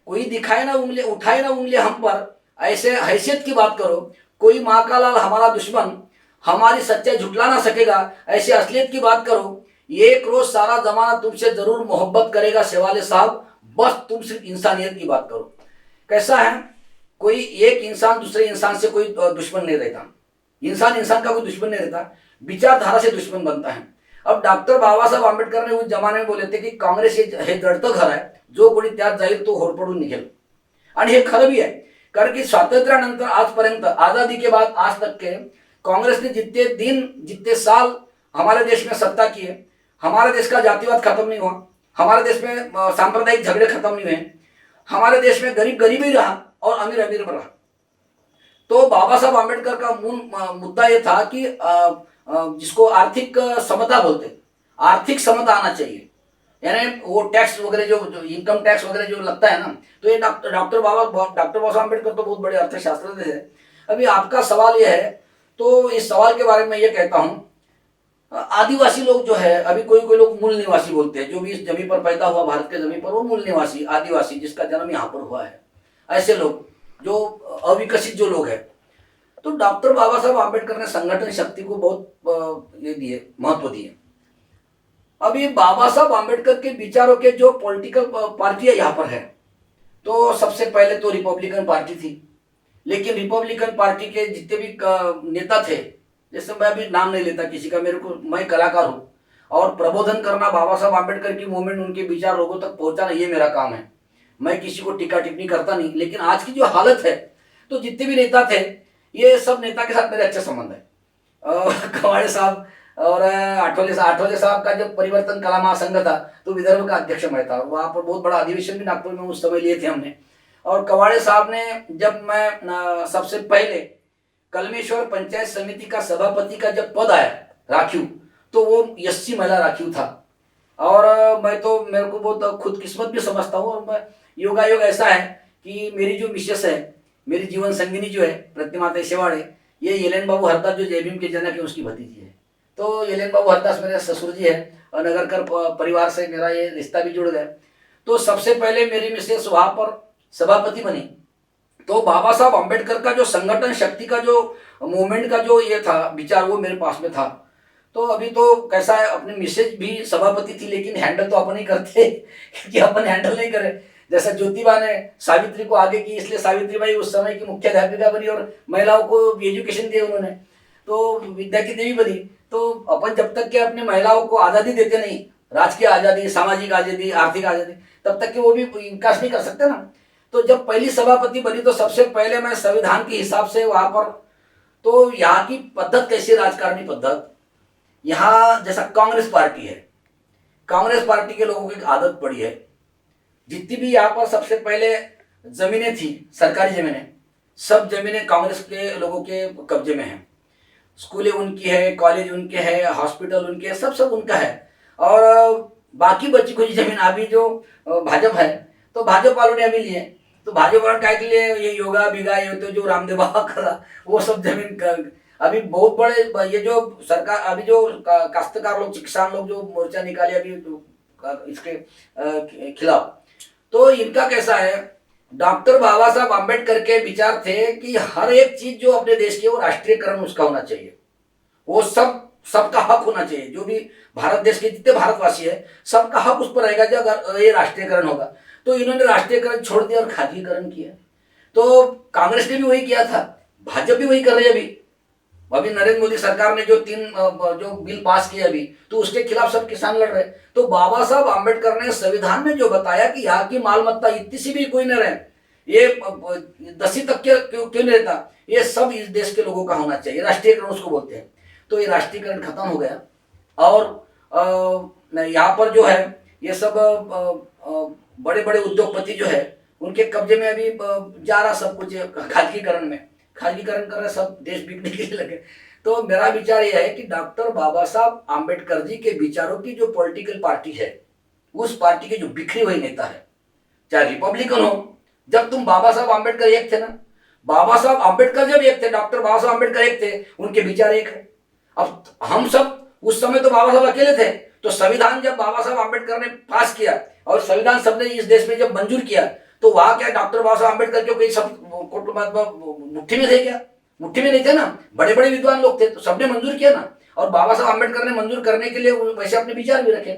कोई दिखाए ना उंगलियां, उठाए ना उंगलियां हम पर, ऐसे हैसियत की बात करो। कोई माँ का लाल हमारा दुश्मन, हमारी सच्चाई झुठला ना सकेगा, ऐसी असलियत की बात करो। एक रोज सारा जमाना तुमसे जरूर मोहब्बत करेगा शेवाले साहब, बस तुम सिर्फ इंसानियत की बात करो। कैसा है, कोई एक इंसान दूसरे इंसान से कोई दुश्मन नहीं रहता, इंसान का कोई दुश्मन नहीं रहता, विचारधारा से दुश्मन बनता है। अब डॉक्टर बाबासाहेब आंबेडकर ने उस जमाने में बोले थे की काँग्रेस हे जडतं घर आहे, जो कोणी त्यात जाईल तो होरपळून निघेल। आणि हे खरं भी आहे, कारण की स्वातंत्र्यानंतर आजपर्यंत, आजादी के बाद आज तक के कांग्रेस ने जितने दिन, जितने साल हमारे देश में सत्ता की है, हमारे देश का जातिवाद खत्म नहीं हुआ, हमारे देश में सांप्रदायिक झगड़े खत्म नहीं हुए, हमारे देश में गरीब गरीब ही रहा और अमीर अमीर रहा। तो बाबा साहब आम्बेडकर का मूल मुद्दा ये था कि जिसको आर्थिक समता बोलते, आर्थिक समता आना चाहिए। यानी वो टैक्स वगैरह जो इनकम टैक्स वगैरह जो लगता है ना, तो ये डॉक्टर बाबा साहब आम्बेडकर तो बहुत बड़े अर्थशास्त्रज्ञ थे। अभी आपका सवाल ये है, तो इस सवाल के बारे में ये कहता हूँ, आदिवासी लोग जो है, अभी कोई लोग मूल निवासी बोलते हैं, जो भी इस जमीन पर पैदा हुआ, भारत के जमीन पर, वो मूल निवासी, आदिवासी, जिसका जन्म यहाँ पर हुआ है, ऐसे लोग जो अविकसित जो लोग हैं। तो डॉक्टर बाबा साहब आम्बेडकर ने संगठन शक्ति को बहुत ये दिए, महत्व दिए। अब ये बाबा साहब आम्बेडकर के विचारों के जो पॉलिटिकल पार्टियां यहाँ पर है, तो सबसे पहले तो रिपब्लिकन पार्टी थी। लेकिन रिपब्लिकन पार्टी के जितने भी नेता थे, जैसे मैं अभी नाम नहीं लेता किसी का, मेरे को, मैं कलाकार हूँ और प्रबोधन करना बाबा साहब आम्बेडकर की मूवमेंट, उनके विचार लोगों तक पहुंचाना, ये मेरा काम है। मैं किसी को टीका टिप्पणी करता नहीं। लेकिन आज की जो हालत है, तो जितने भी नेता थे, ये सब नेता के साथ मेरे अच्छे संबंध है। कवाड़े साहब और आठवले साहब का जब परिवर्तन कला महासंघ था, तो विदर्भ का अध्यक्ष मैं था। वहाँ पर बहुत बड़ा अधिवेशन भी नागपुर में उस समय लिए थे हमने। और कवाड़े साहब ने, जब मैं सबसे पहले कलमेश्वर पंचायत समिति का सभापति का जब पद आया राखीव, तो वो एससी महिला राखीव था। और मैं तो, मेरे को बहुत खुदकिस्मत भी समझता हूँ। और मैं, योगायोग ऐसा है कि मेरी जो मिसेस है, मेरी जीवन संगिनी जो है प्रतिमा शेवाड़े, ये येलेन बाबू हरदास जो जय भीम के जनक है, उसकी भतीजी है। तो येलेन बाबू हरदास मेरे ससुर जी है और नगरकर परिवार से मेरा ये रिश्ता भी जुड़ गया। तो सबसे पहले मेरी मिसेस वहाँ पर सभापति बनी। तो बाबा साहब अम्बेडकर का जो संगठन शक्ति का जो मूवमेंट का जो ये था विचार, वो मेरे पास में था। तो अभी तो कैसा है, अपनी मिसेज भी सभापति थी, लेकिन हैंडल तो अपन ही करते क्योंकि अपन हैंडल नहीं करे। जैसा ज्योतिबा ने सावित्री को आगे की, इसलिए सावित्रीबाई उस समय की मुख्य अध्यापिका बनी और महिलाओं को एजुकेशन दिए उन्होंने, तो विद्या की देवी बनी। तो अपन जब तक के अपने महिलाओं को आज़ादी देते नहीं, राजकीय आज़ादी, सामाजिक आज़ादी, आर्थिक आज़ादी, तब तक के वो भी विकास नहीं कर सकते ना। तो जब पहली सभापति बनी, तो सबसे पहले मैं संविधान के हिसाब से वहाँ पर, तो यहाँ की पद्धत कैसी, राजकारणी पद्धत, यहाँ जैसा कांग्रेस पार्टी है, कांग्रेस पार्टी के लोगों की आदत पड़ी है, जितनी भी यहाँ पर सबसे पहले जमीनें थी, सरकारी जमीनें, सब जमीनें कांग्रेस के लोगों के कब्जे में हैं। स्कूलें उनकी है, कॉलेज उनके हैं, हॉस्पिटल उनके हैं, सब सब उनका है। और बाकी बची कुछ जमीन अभी जो भाजपा है, तो भाजपा वालों ने अभी लिए। तो भाजपा वालों क्या के लिए ये योगा बिगा, ये तो जो रामदेव बाबा करा, वो सब जमीन का अभी बहुत बड़े, ये जो सरकार अभी जो काश्तकार लोग, किसान लोग जो मोर्चा निकाले अभी इसके खिलाफ, तो इनका कैसा है, डॉक्टर बाबा साहब आम्बेडकर के विचार थे कि हर एक चीज जो अपने देश की है, वो राष्ट्रीयकरण उसका होना चाहिए। वो सबका हक होना चाहिए। जो भी भारत देश के जितने भारतवासी है, सबका हक उस पर रहेगा जब अगर ये राष्ट्रीयकरण होगा। तो इन्होंने राष्ट्रीयकरण छोड़ दिया और खादीकरण किया। तो कांग्रेस ने भी वही किया था, भाजपा भी वही कर रही है। अभी नरेंद्र मोदी सरकार ने जो 3 जो बिल पास किए अभी, तो उसके खिलाफ सब किसान लड़ रहे। तो बाबा साहब आम्बेडकर ने संविधान में जो बताया कि यहाँ की मालमत्ता इतनी सी भी कोई न रहे, ये 10वीं तक के क्यों नहीं रहता, ये सब इस देश के लोगों का होना चाहिए, राष्ट्रीयकरण उसको बोलते हैं। तो ये राष्ट्रीयकरण खत्म हो गया। और यहाँ पर जो है ये सब बड़े बड़े उद्योगपति जो है, उनके कब्जे में अभी जा रहा सब कुछ, खालीकरण कर रहे, सब देश बिकने के लिए लगे। तो मेरा विचार यह है कि डॉक्टर बाबा साहब आम्बेडकर जी के विचारों की जो पॉलिटिकल पार्टी है, उस पार्टी के जो बिखरे हुए नेता है, चाहे रिपब्लिकन हो, जब तुम बाबा साहब आम्बेडकर एक थे ना, बाबा साहब आम्बेडकर जब एक थे, डॉक्टर बाबा साहब आम्बेडकर एक थे, उनके विचार एक है। अब हम सब उस समय तो बाबा साहब अकेले थे। तो संविधान जब बाबा साहब आम्बेडकर ने पास किया और संविधान सबने इस देश में जब मंजूर किया, तो वहां क्या डॉक्टर बाबा साहब आम्बेडकर क्यों कोई सब मुट्ठी में थे क्या? मुट्ठी में नहीं थे ना, बड़े बड़े विद्वान लोग थे, तो सबने मंजूर किया ना। और बाबा साहब आम्बेडकर ने मंजूर करने के लिए वैसे अपने विचार भी रखे।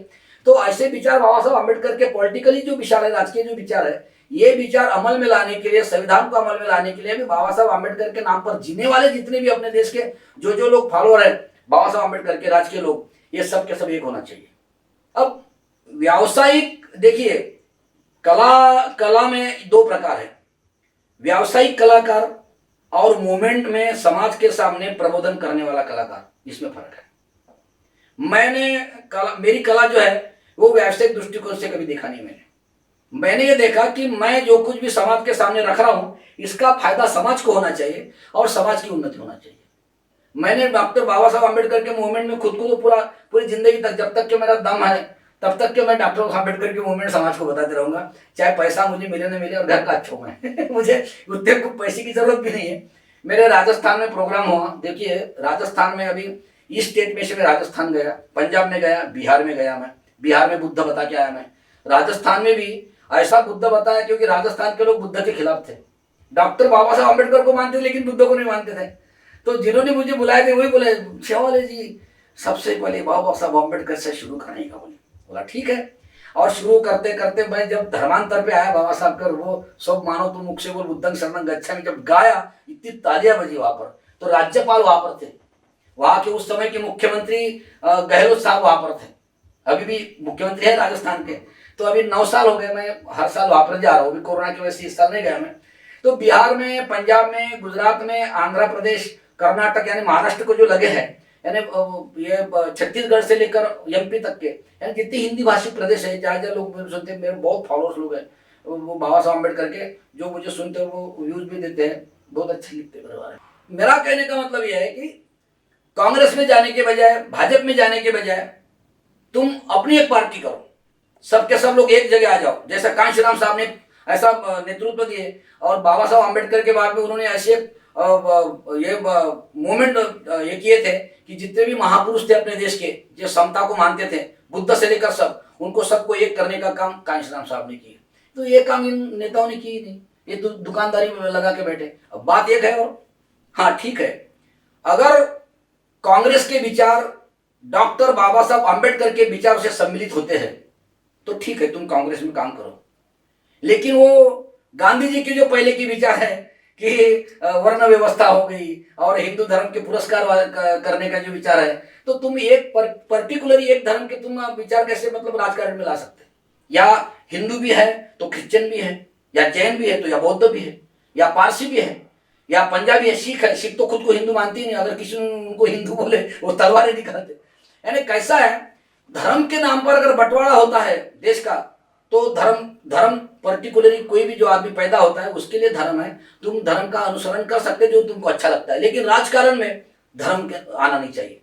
तो ऐसे विचार बाबा साहब आम्बेडकर के पॉलिटिकली जो विचार है, राजकीय जो विचार है, ये विचार अमल में लाने के लिए, संविधान को अमल में लाने के लिए भी बाबा साहब आम्बेडकर के नाम पर जीने वाले जितने भी अपने देश के जो लोग फॉलोअर है बाबा साहब आम्बेडकर के, राजकीय लोग, ये सब के सब एक होना चाहिए। अब व्यावसायिक देखिए, कला में 2 प्रकार है, व्यावसायिक कलाकार और मूवमेंट में समाज के सामने प्रबोधन करने वाला कलाकार, इसमें फर्क है। मेरी कला जो है वो व्यावसायिक दृष्टिकोण से कभी देखा नहीं। मैंने ये देखा कि मैं जो कुछ भी समाज के सामने रख रहा हूं, इसका फायदा समाज को होना चाहिए और समाज की उन्नति होना चाहिए। मैंने डॉक्टर बाबा साहब आम्बेडकर के मूवमेंट में खुद को तो पूरी जिंदगी तक, जब तक कि मेरा दम है तब तक के मैं डॉक्टर आम्बेडकर के मूवमेंट समाज को बताते रहूंगा, चाहे पैसा मुझे मिले न मिले और घर का अच्छा मैं मुझे उतने को पैसे की जरूरत भी नहीं है। मेरे राजस्थान में प्रोग्राम हुआ, देखिए राजस्थान में अभी इस स्टेट में से मैं राजस्थान गया, पंजाब में गया, बिहार में गया, मैं बिहार में बुद्ध बता के आया। मैं राजस्थान में भी ऐसा बुद्ध बताया, क्योंकि राजस्थान के लोग बुद्ध के खिलाफ थे। डॉक्टर बाबा साहब अम्बेडकर को मानते थे लेकिन बुद्ध को नहीं मानते थे। तो जिन्होंने मुझे बुलाए थे वही बोले, शेवाले जी सबसे पहले बाबा साहब अम्बेडकर से शुरू करने का बोले। बोला ठीक है। और शुरू करते करते मैं जब धर्मांतर पे आया बाबा साहब का वो सब मानो तो मुख से बोल बुद्धं शरणं गच्छामि जब गाया, इतनी तालियां बजी वहां पर। तो राज्यपाल वहां पर थे, वहां के उस समय के मुख्यमंत्री गहलोत साहब वहां पर थे, अभी भी मुख्यमंत्री है राजस्थान के। तो अभी 9 साल हो गए, मैं हर साल वहां पर जा रहा हूँ, अभी कोरोना की वजह से इस साल नहीं गया मैं। तो बिहार में, पंजाब में, गुजरात में, आंध्र प्रदेश, कर्नाटक यानी महाराष्ट्र को जो लगे हैं, यानी ये छत्तीसगढ़ से लेकर एमपी तक के, यानी जितने हिंदी भाषी प्रदेश है, जहाँ जहाँ लोग मेरे सुनते हैं, मेरे बहुत फॉलोअर्स लोग हैं वो बाबा साहब अम्बेडकर के, जो मुझे सुनते हैं वो व्यूज भी देते हैं, बहुत अच्छे लिखते हैं मेरे बारे में। मेरा कहने का मतलब यह है कि कांग्रेस में जाने के बजाय, भाजपा में जाने के बजाय तुम अपनी एक पार्टी करो, सबके सब लोग एक जगह आ जाओ। जैसा कांशीराम साहब ने ऐसा नेतृत्व दिए और बाबा साहब अम्बेडकर के बाद में उन्होंने ऐसे ये मूवमेंट ये किए थे कि जितने भी महापुरुष थे अपने देश के, जो समता को मानते थे, बुद्ध से लेकर सब, उनको सबको एक करने का काम कांशीराम साहब ने किया। तो ये काम इन नेताओं ने की नहीं, ये दुकानदारी में लगा के बैठे। अब बात एक है, और हाँ ठीक है, अगर कांग्रेस के विचार डॉक्टर बाबा साहब अम्बेडकर के विचारों से सम्मिलित होते हैं तो ठीक है, तुम कांग्रेस में काम करो। लेकिन वो गांधी जी के जो पहले की विचार है कि वर्ण व्यवस्था हो गई और हिंदू धर्म के पुरस्कार करने का जो विचार है, तो तुम एक पर्टिकुलर एक धर्म के तुम विचार कैसे मतलब राजकारण में ला सकते? या हिंदू भी है तो क्रिश्चियन भी है, या जैन भी है तो या बौद्ध भी है, या पारसी भी है, या पंजाबी है, सिख है। सिख तो खुद को हिंदू मानती नहीं, अगर किसी ने उनको हिंदू बोले वो तलवारें दिखाते। यानी कैसा है, धर्म के नाम पर अगर बंटवारा होता है देश का, तो धर्म पर्टिकुलरली कोई भी जो आदमी पैदा होता है उसके लिए धर्म है, तुम धर्म का अनुसरण कर सकते जो तुमको अच्छा लगता है, लेकिन राजकारण में धर्म आना नहीं चाहिए।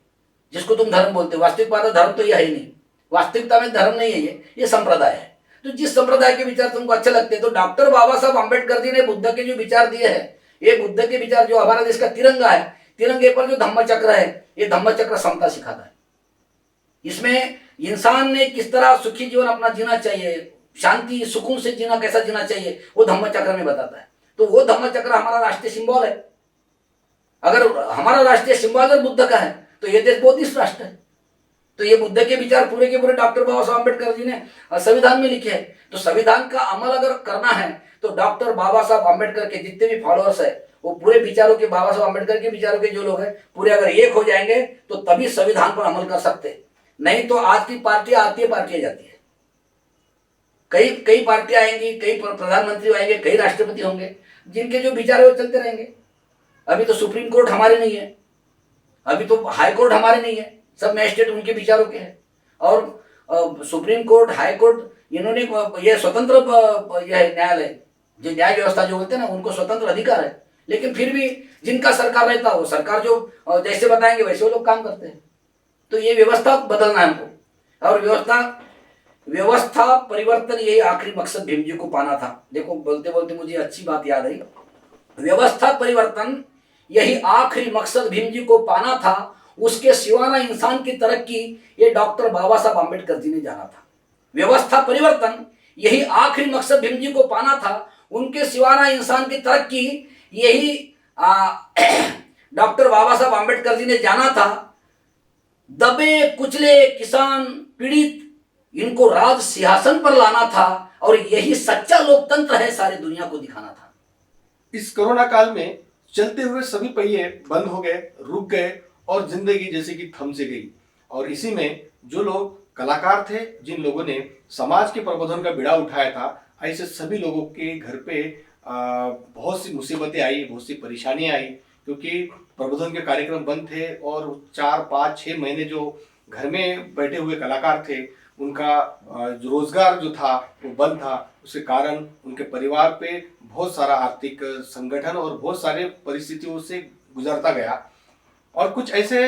जिसको तुम धर्म बोलते हो, वास्तविक बात है धर्म तो यह ही नहीं, वास्तविकता में धर्म नहीं है, ये संप्रदाय है। तो जिस संप्रदाय के विचार तुमको अच्छे लगते हैं, तो डॉक्टर बाबा साहब अम्बेडकर जी ने बुद्ध के जो विचार दिए हैं, ये बुद्ध के विचार, जो हमारा देश का तिरंगा है, तिरंगे पर जो धम्म चक्र है, ये धम्म चक्र समता सिखाता है। इसमें इंसान ने किस तरह सुखी जीवन अपना जीना चाहिए, शांति सुकून से जीना कैसा जीना चाहिए, वो धम्म चक्र में बताता है। तो वो धम्म चक्र हमारा राष्ट्रीय सिंबल है। अगर हमारा राष्ट्रीय सिंबल अगर बुद्ध का है तो ये देश बौद्धिस्ट राष्ट्र है। तो ये बुद्ध के विचार पूरे के पूरे डॉक्टर बाबा साहब अम्बेडकर जी ने संविधान में लिखे हैं। तो संविधान का अमल अगर करना है तो डॉक्टर बाबा साहब अम्बेडकर के जितने भी फॉलोअर्स है, वो पूरे विचारों के, बाबा साहब अम्बेडकर के विचारों के जो लोग हैं, पूरे अगर एक हो जाएंगे तो तभी संविधान पर अमल कर सकते। नहीं तो आज की पार्टियां आती है, पार्टियां जाती है, कई पार्टियां आएंगी, कई प्रधानमंत्री आएंगे, कई राष्ट्रपति होंगे, जिनके जो विचार है वो चलते रहेंगे। अभी तो सुप्रीम कोर्ट हमारे नहीं है, अभी तो हाई कोर्ट हमारे नहीं है, सब मैजिस्ट्रेट उनके विचारों के हैं। और सुप्रीम कोर्ट, हाई कोर्ट, इन्होंने ये स्वतंत्र यह न्यायालय, जो न्याय व्यवस्था जो बोलते हैं ना, उनको स्वतंत्र अधिकार है। लेकिन फिर भी जिनका सरकार रहता हो, सरकार जो जैसे बताएंगे वैसे वो लोग काम करते हैं। तो ये व्यवस्था बदलना है हमको, और व्यवस्था परिवर्तन यही आखिरी मकसद भीम जी को पाना था। देखो बोलते बोलते मुझे अच्छी बात याद आई, व्यवस्था परिवर्तन यही आखिरी मकसद भीम जी को पाना था, उसके सिवाना इंसान की तरक्की ये डॉक्टर बाबा साहब अम्बेडकर जी ने जाना था। व्यवस्था परिवर्तन यही आखिरी मकसद भीम जी को पाना था, उनके सिवाना इंसान की तरक्की यही डॉक्टर बाबा साहब अम्बेडकर जी ने जाना था। दबे कुचले किसान पीड़ित, इनको राज सिंहासन पर लाना था, और यही सच्चा लोकतंत्र है, सारी दुनिया को दिखाना था। इस कोरोना काल में चलते हुए सभी पहिए बंद हो गए, रुक गए, और जिंदगी जैसे कि थम से गई। और इसी में जो लोग कलाकार थे, जिन लोगों ने समाज के प्रबोधन का बीड़ा उठाया था, ऐसे सभी लोगों के घर पे बहुत सी मुसीबतें आई, बहुत सी परेशानियां आई, क्योंकि प्रबोधन के कार्यक्रम बंद थे और 4, 5, 6 महीने जो घर में बैठे हुए कलाकार थे, उनका जो रोजगार जो था वो बंद था। उसके कारण उनके परिवार पे बहुत सारा आर्थिक संगठन और बहुत सारे परिस्थितियों से गुजरता गया। और कुछ ऐसे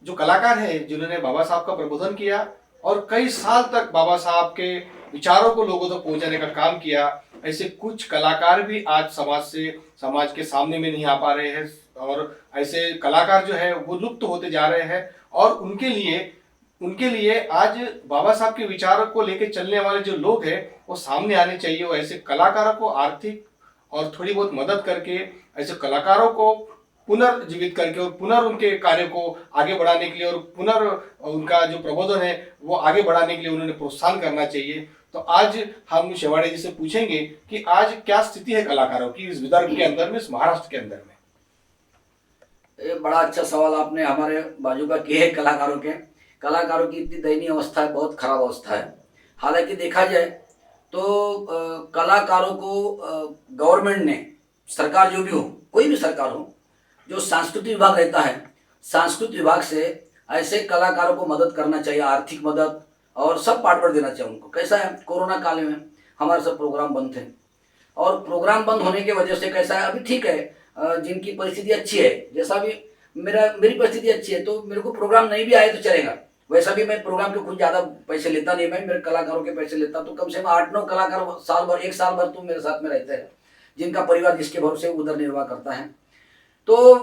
जो कलाकार हैं जिन्होंने बाबा साहब का प्रबोधन किया और कई साल तक बाबा साहब के विचारों को लोगों तक पहुंचाने का काम किया, ऐसे कुछ कलाकार भी आज समाज के सामने में नहीं आ पा रहे हैं, और ऐसे कलाकार जो है वो लुप्त होते जा रहे हैं। और उनके लिए आज बाबा साहब के विचारों को लेकर चलने वाले जो लोग हैं वो सामने आने चाहिए। वो ऐसे कलाकारों को आर्थिक और थोड़ी बहुत मदद करके ऐसे कलाकारों को पुनर्जीवित करके और उनके कार्य को आगे बढ़ाने के लिए और उनका जो प्रबोधन है वो आगे बढ़ाने के लिए उन्होंने प्रोत्साहन करना चाहिए। तो आज हम शेवाड़े जी से पूछेंगे कि आज क्या स्थिति है कलाकारों की इस विदर्भ के अंदर में, इस महाराष्ट्र के अंदर में। ये बड़ा अच्छा सवाल आपने हमारे बाजू का किया है। कलाकारों की इतनी दयनीय अवस्था है, बहुत खराब अवस्था है। हालांकि देखा जाए तो कलाकारों को गवर्नमेंट ने, सरकार जो भी हो, कोई भी सरकार हो, जो सांस्कृतिक विभाग रहता है, सांस्कृतिक विभाग से ऐसे कलाकारों को मदद करना चाहिए, आर्थिक मदद और सब पार्टनर देना चाहिए उनको। कैसा है, कोरोना काल में हमारे सब प्रोग्राम बंद थे और प्रोग्राम बंद होने की वजह से कैसा है, अभी ठीक है, जिनकी परिस्थिति अच्छी है, जैसा भी मेरी परिस्थिति अच्छी है तो मेरे को प्रोग्राम नहीं भी आए तो चलेगा। वैसा भी मैं प्रोग्राम के कुछ ज़्यादा पैसे लेता नहीं, मैं मेरे कलाकारों के पैसे लेता तो कम से कम 8-9 कलाकार साल भर, एक साल भर तो मेरे साथ में रहते हैं, जिनका परिवार जिसके भरोसे उधर निर्वाह करता है। तो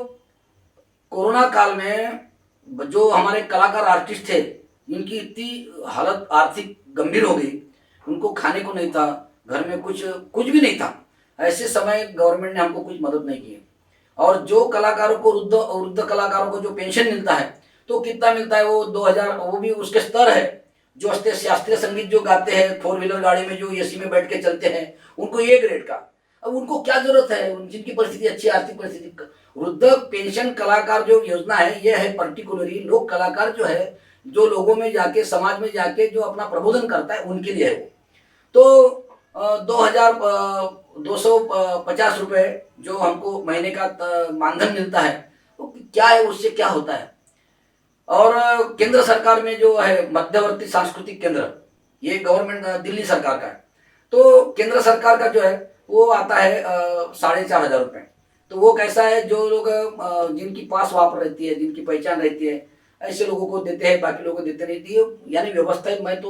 कोरोना काल में जो हमारे कलाकार आर्टिस्ट थे, इनकी इतनी हालत आर्थिक गंभीर हो गई, उनको खाने को नहीं था, घर में कुछ भी नहीं था। ऐसे समय गवर्नमेंट ने हमको कुछ मदद नहीं की। और जो कलाकारों को वृद्ध कलाकारों को जो पेंशन मिलता है तो कितना मिलता है, वो 2000, वो भी उसके स्तर है। जो शास्त्रीय संगीत जो गाते हैं, 4 व्हीलर गाड़ी में जो एसी में बैठ के चलते हैं, उनको ये ग्रेड का। अब उनको क्या जरूरत है, जिनकी परिस्थिति अच्छी है, आर्थिक परिस्थिति। वृद्ध पेंशन कलाकार जो योजना है, ये है पर्टिकुलरली लोक कलाकार जो है, जो लोगों में जाके, समाज में जाके जो अपना प्रबोधन करता है, उनके लिए है वो। तो 2250 रुपये जो हमको महीने का मानधन मिलता है, वो क्या है, उससे क्या होता है। और केंद्र सरकार में जो है मध्यवर्ती सांस्कृतिक केंद्र, ये गवर्नमेंट दिल्ली सरकार का है, तो केंद्र सरकार का जो है वो आता है 4500 रुपये। तो वो कैसा है, जो लोग जिनकी पास वाप रहती है, जिनकी पहचान रहती है, ऐसे लोगों को देते हैं, बाकी लोगों को देते नहीं दिए। यानी व्यवस्था, मैं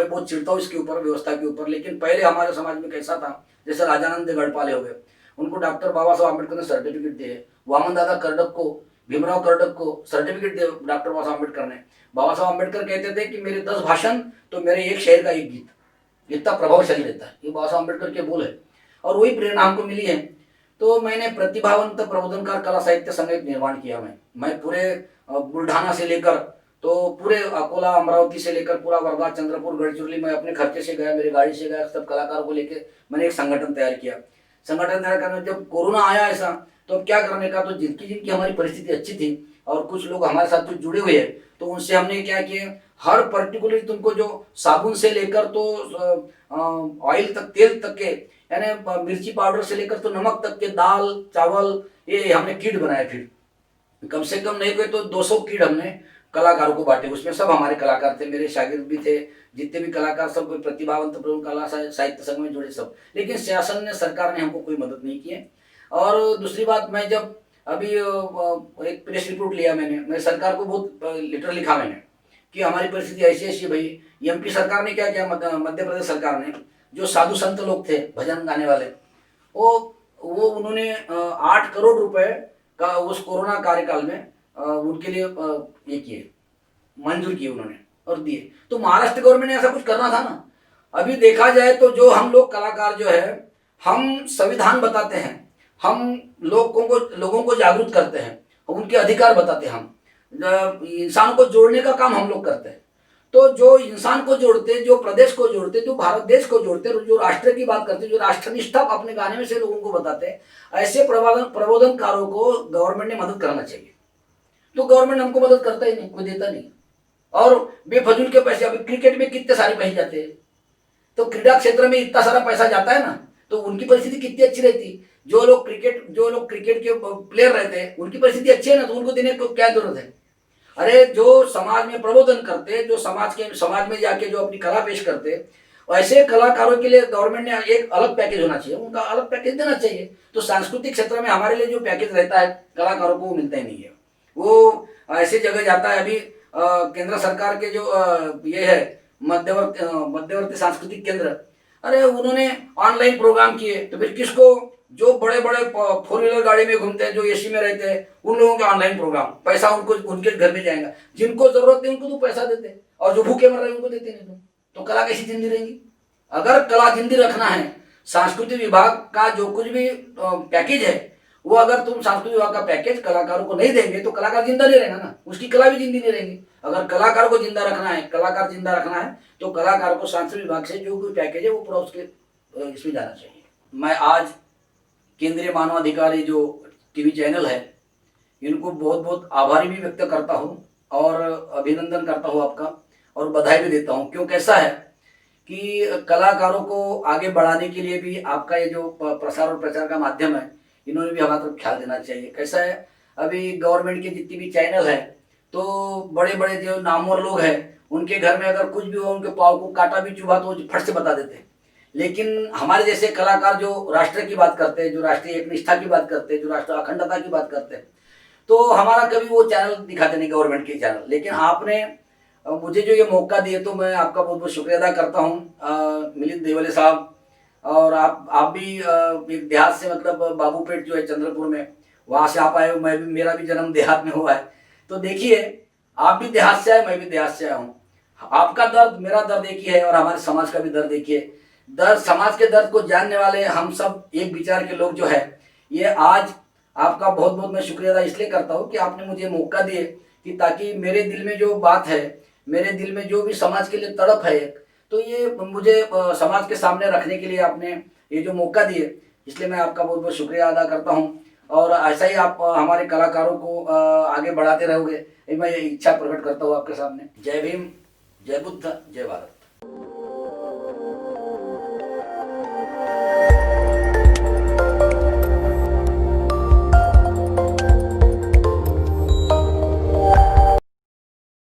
बहुत चिढ़ता हूँ इसके ऊपर, व्यवस्था के ऊपर। लेकिन पहले हमारे समाज में कैसा था, जैसे राजानंद गढ़पाले हो गए, उनको डॉक्टर बाबा साहब अम्बेडकर ने सर्टिफिकेट दिए। वामन दादा कर्डक को, भीमराव कर्डक को सर्टिफिकेट दिए डॉक्टर बाबा साहब अम्बेडकर ने। बाबा साहब अम्बेडकर कहते थे कि मेरे 10 भाषण तो मेरे एक शेर का एक गीत, इतना प्रभावशाली रहता है। ये बाबा साहब अम्बेडकर के बोल है और वही प्रेरणा हमको मिली है। तो मैंने प्रतिभावंत प्रबोधनकार कला साहित्य संघ एक निर्माण किया। मैं पूरे बुल्ढाना से लेकर तो पूरे अकोला, अमरावती से लेकर पूरा वर्धा, चंद्रपुर, गढ़चिरौली, मैं अपने खर्चे से गया, मेरी गाड़ी से गया, सब कलाकारों को लेकर मैंने एक संगठन तैयार किया। संगठन तैयार करने जब कोरोना आया ऐसा, तो अब क्या करने का, तो जिनकी हमारी परिस्थिति अच्छी थी और कुछ लोग हमारे साथ कुछ जुड़े हुए हैं, तो उनसे हमने क्या किया, हर पर्टिकुलर तुमको जो साबुन से लेकर तो ऑयल तक, तेल तक के, यानी मिर्ची पाउडर से लेकर तो नमक तक के, दाल चावल, ये हमने किट बनाए। फिर कम से कम नहीं कोई तो 200 किट हमने कलाकारों को बांटे। उसमें सब हमारे कलाकार थे, मेरे शागिर्द भी थे, जितने भी कलाकार सब कोई प्रतिभावंत कला साहित्य संघ में जुड़े सब। लेकिन शासन ने, सरकार ने हमको कोई मदद नहीं की है। और दूसरी बात, मैं जब अभी एक प्रेस रिपोर्ट लिया मैं सरकार को बहुत लेटर लिखा मैंने कि हमारी परिस्थिति ऐसी ऐसी। भाई एमपी सरकार ने क्या किया, मध्य प्रदेश सरकार ने, जो साधु संत लोग थे भजन गाने वाले, वो उन्होंने 8 करोड़ रुपए का उस कोरोना कार्यकाल में उनके लिए ये किए, मंजूर किए उन्होंने और दिए। तो महाराष्ट्र गवर्नमेंट ने ऐसा कुछ करना था ना। अभी देखा जाए तो जो हम लोग कलाकार जो है, हम संविधान बताते हैं, हम लोगों को जागरूक करते हैं, उनके अधिकार बताते हैं, हम इंसानों को जोड़ने का काम हम लोग करते हैं। तो जो इंसान को जोड़ते, जो प्रदेश को जोड़ते, जो भारत देश को जोड़ते, जो राष्ट्र की बात करते, जो राष्ट्रनिष्ठा अपने गाने में से लोगों को बताते हैं, ऐसे प्रबोधनकारों को गवर्नमेंट ने मदद करना चाहिए। तो गवर्नमेंट हमको मदद करता ही नहीं, कोई देता नहीं। और बेफजूल के पैसे, अभी क्रिकेट में कितने सारे पैसे जाते हैं, तो क्रीड़ा क्षेत्र में इतना सारा पैसा जाता है ना, तो उनकी परिस्थिति कितनी अच्छी रहती। जो लोग क्रिकेट के प्लेयर रहते हैं, उनकी परिस्थिति अच्छी है ना, तो उनको देने को क्या जरूरत है। अरे जो समाज में प्रबोधन करते, जो समाज में जाके जो अपनी कला पेश करते, ऐसे कलाकारों के लिए गवर्नमेंट ने एक अलग पैकेज होना चाहिए, उनका अलग पैकेज देना चाहिए। तो सांस्कृतिक क्षेत्र में हमारे लिए जो पैकेज रहता है कलाकारों को, वो मिलता ही नहीं है। वो ऐसी जगह जाता है। अभी केंद्र सरकार के जो ये है मध्यवर्ती सांस्कृतिक केंद्र, अरे उन्होंने ऑनलाइन प्रोग्राम किए, तो फिर किसको, जो बड़े बड़े 4 व्हीलर गाड़ी में घूमते हैं, जो एसी में रहते हैं, उन लोगों के ऑनलाइन प्रोग्राम, पैसा उनको उनके घर में जाएगा। जिनको जरूरत है उनको तो पैसा देते, और जो भूखे मर रहे हैं उनको देते नहीं। तो कला कैसी जिंदी रहेंगी। अगर कला जिंदी रखना है, सांस्कृतिक विभाग का जो कुछ भी पैकेज है, वो अगर तुम सांस्कृतिक विभाग का पैकेज कलाकारों को नहीं देंगे तो कलाकार जिंदा नहीं रहेगा ना, उसकी कला भी जिंदी नहीं रहेगी। अगर कलाकार को जिंदा रखना है, कलाकार जिंदा रखना है, तो कलाकार को सांस्कृतिक विभाग से जो कोई पैकेज है वो पूरा उसके इसमें जाना चाहिए। मैं आज केंद्रीय मानवाधिकारी जो टीवी चैनल है, इनको बहुत बहुत आभारी भी व्यक्त करता हूँ और अभिनंदन करता हूँ आपका, और बधाई भी देता हूँ। क्यों, कैसा है कि कलाकारों को आगे बढ़ाने के लिए भी आपका ये जो प्रसार और प्रचार का माध्यम है, इन्होंने भी हमारा तरफ ख्याल देना चाहिए। कैसा है, अभी गवर्नमेंट के जितनी भी चैनल है, तो बड़े बड़े जो नामवर लोग हैं, उनके घर में अगर कुछ भी हो, उनके पाँव को काटा भी चुभा तो फट से बता देते हैं। लेकिन हमारे जैसे कलाकार जो राष्ट्र की बात करते हैं, जो राष्ट्रीय एकनिष्ठा की बात करते हैं, जो राष्ट्र अखंडता की बात करते हैं, तो हमारा कभी वो चैनल दिखाते नहीं, गवर्नमेंट के चैनल। लेकिन आपने मुझे जो ये मौका दिए, तो मैं आपका बहुत बहुत शुक्रिया अदा करता हूँ मिलिंद देवले साहब। और आप भी एक देहात से, मतलब बाबूपेट जो है चंद्रपुर में, वहाँ से आप आए हो। मैं भी, मेरा भी जन्म देहात में हुआ है। तो देखिए, आप भी देहात से आए, मैं भी देहात से आया हूँ। आपका दर्द मेरा दर्द एक ही है, और हमारे समाज का भी दर्द एक ही है। दर्द, समाज के दर्द को जानने वाले हम सब एक विचार के लोग जो है, ये आज आपका बहुत बहुत मैं शुक्रिया अदा इसलिए करता हूँ कि आपने मुझे मौका दिए कि ताकि मेरे दिल में जो बात है, मेरे दिल में जो भी समाज के लिए तड़प है, तो ये मुझे समाज के सामने रखने के लिए आपने ये जो मौका दिए, इसलिए मैं आपका बहुत बहुत शुक्रिया अदा करता हूँ। और ऐसा ही आप हमारे कलाकारों को आगे बढ़ाते रहोगे, मैं ये इच्छा प्रकट करता हूँ आपके सामने। जय भीम, जय बुद्ध, जय भारत।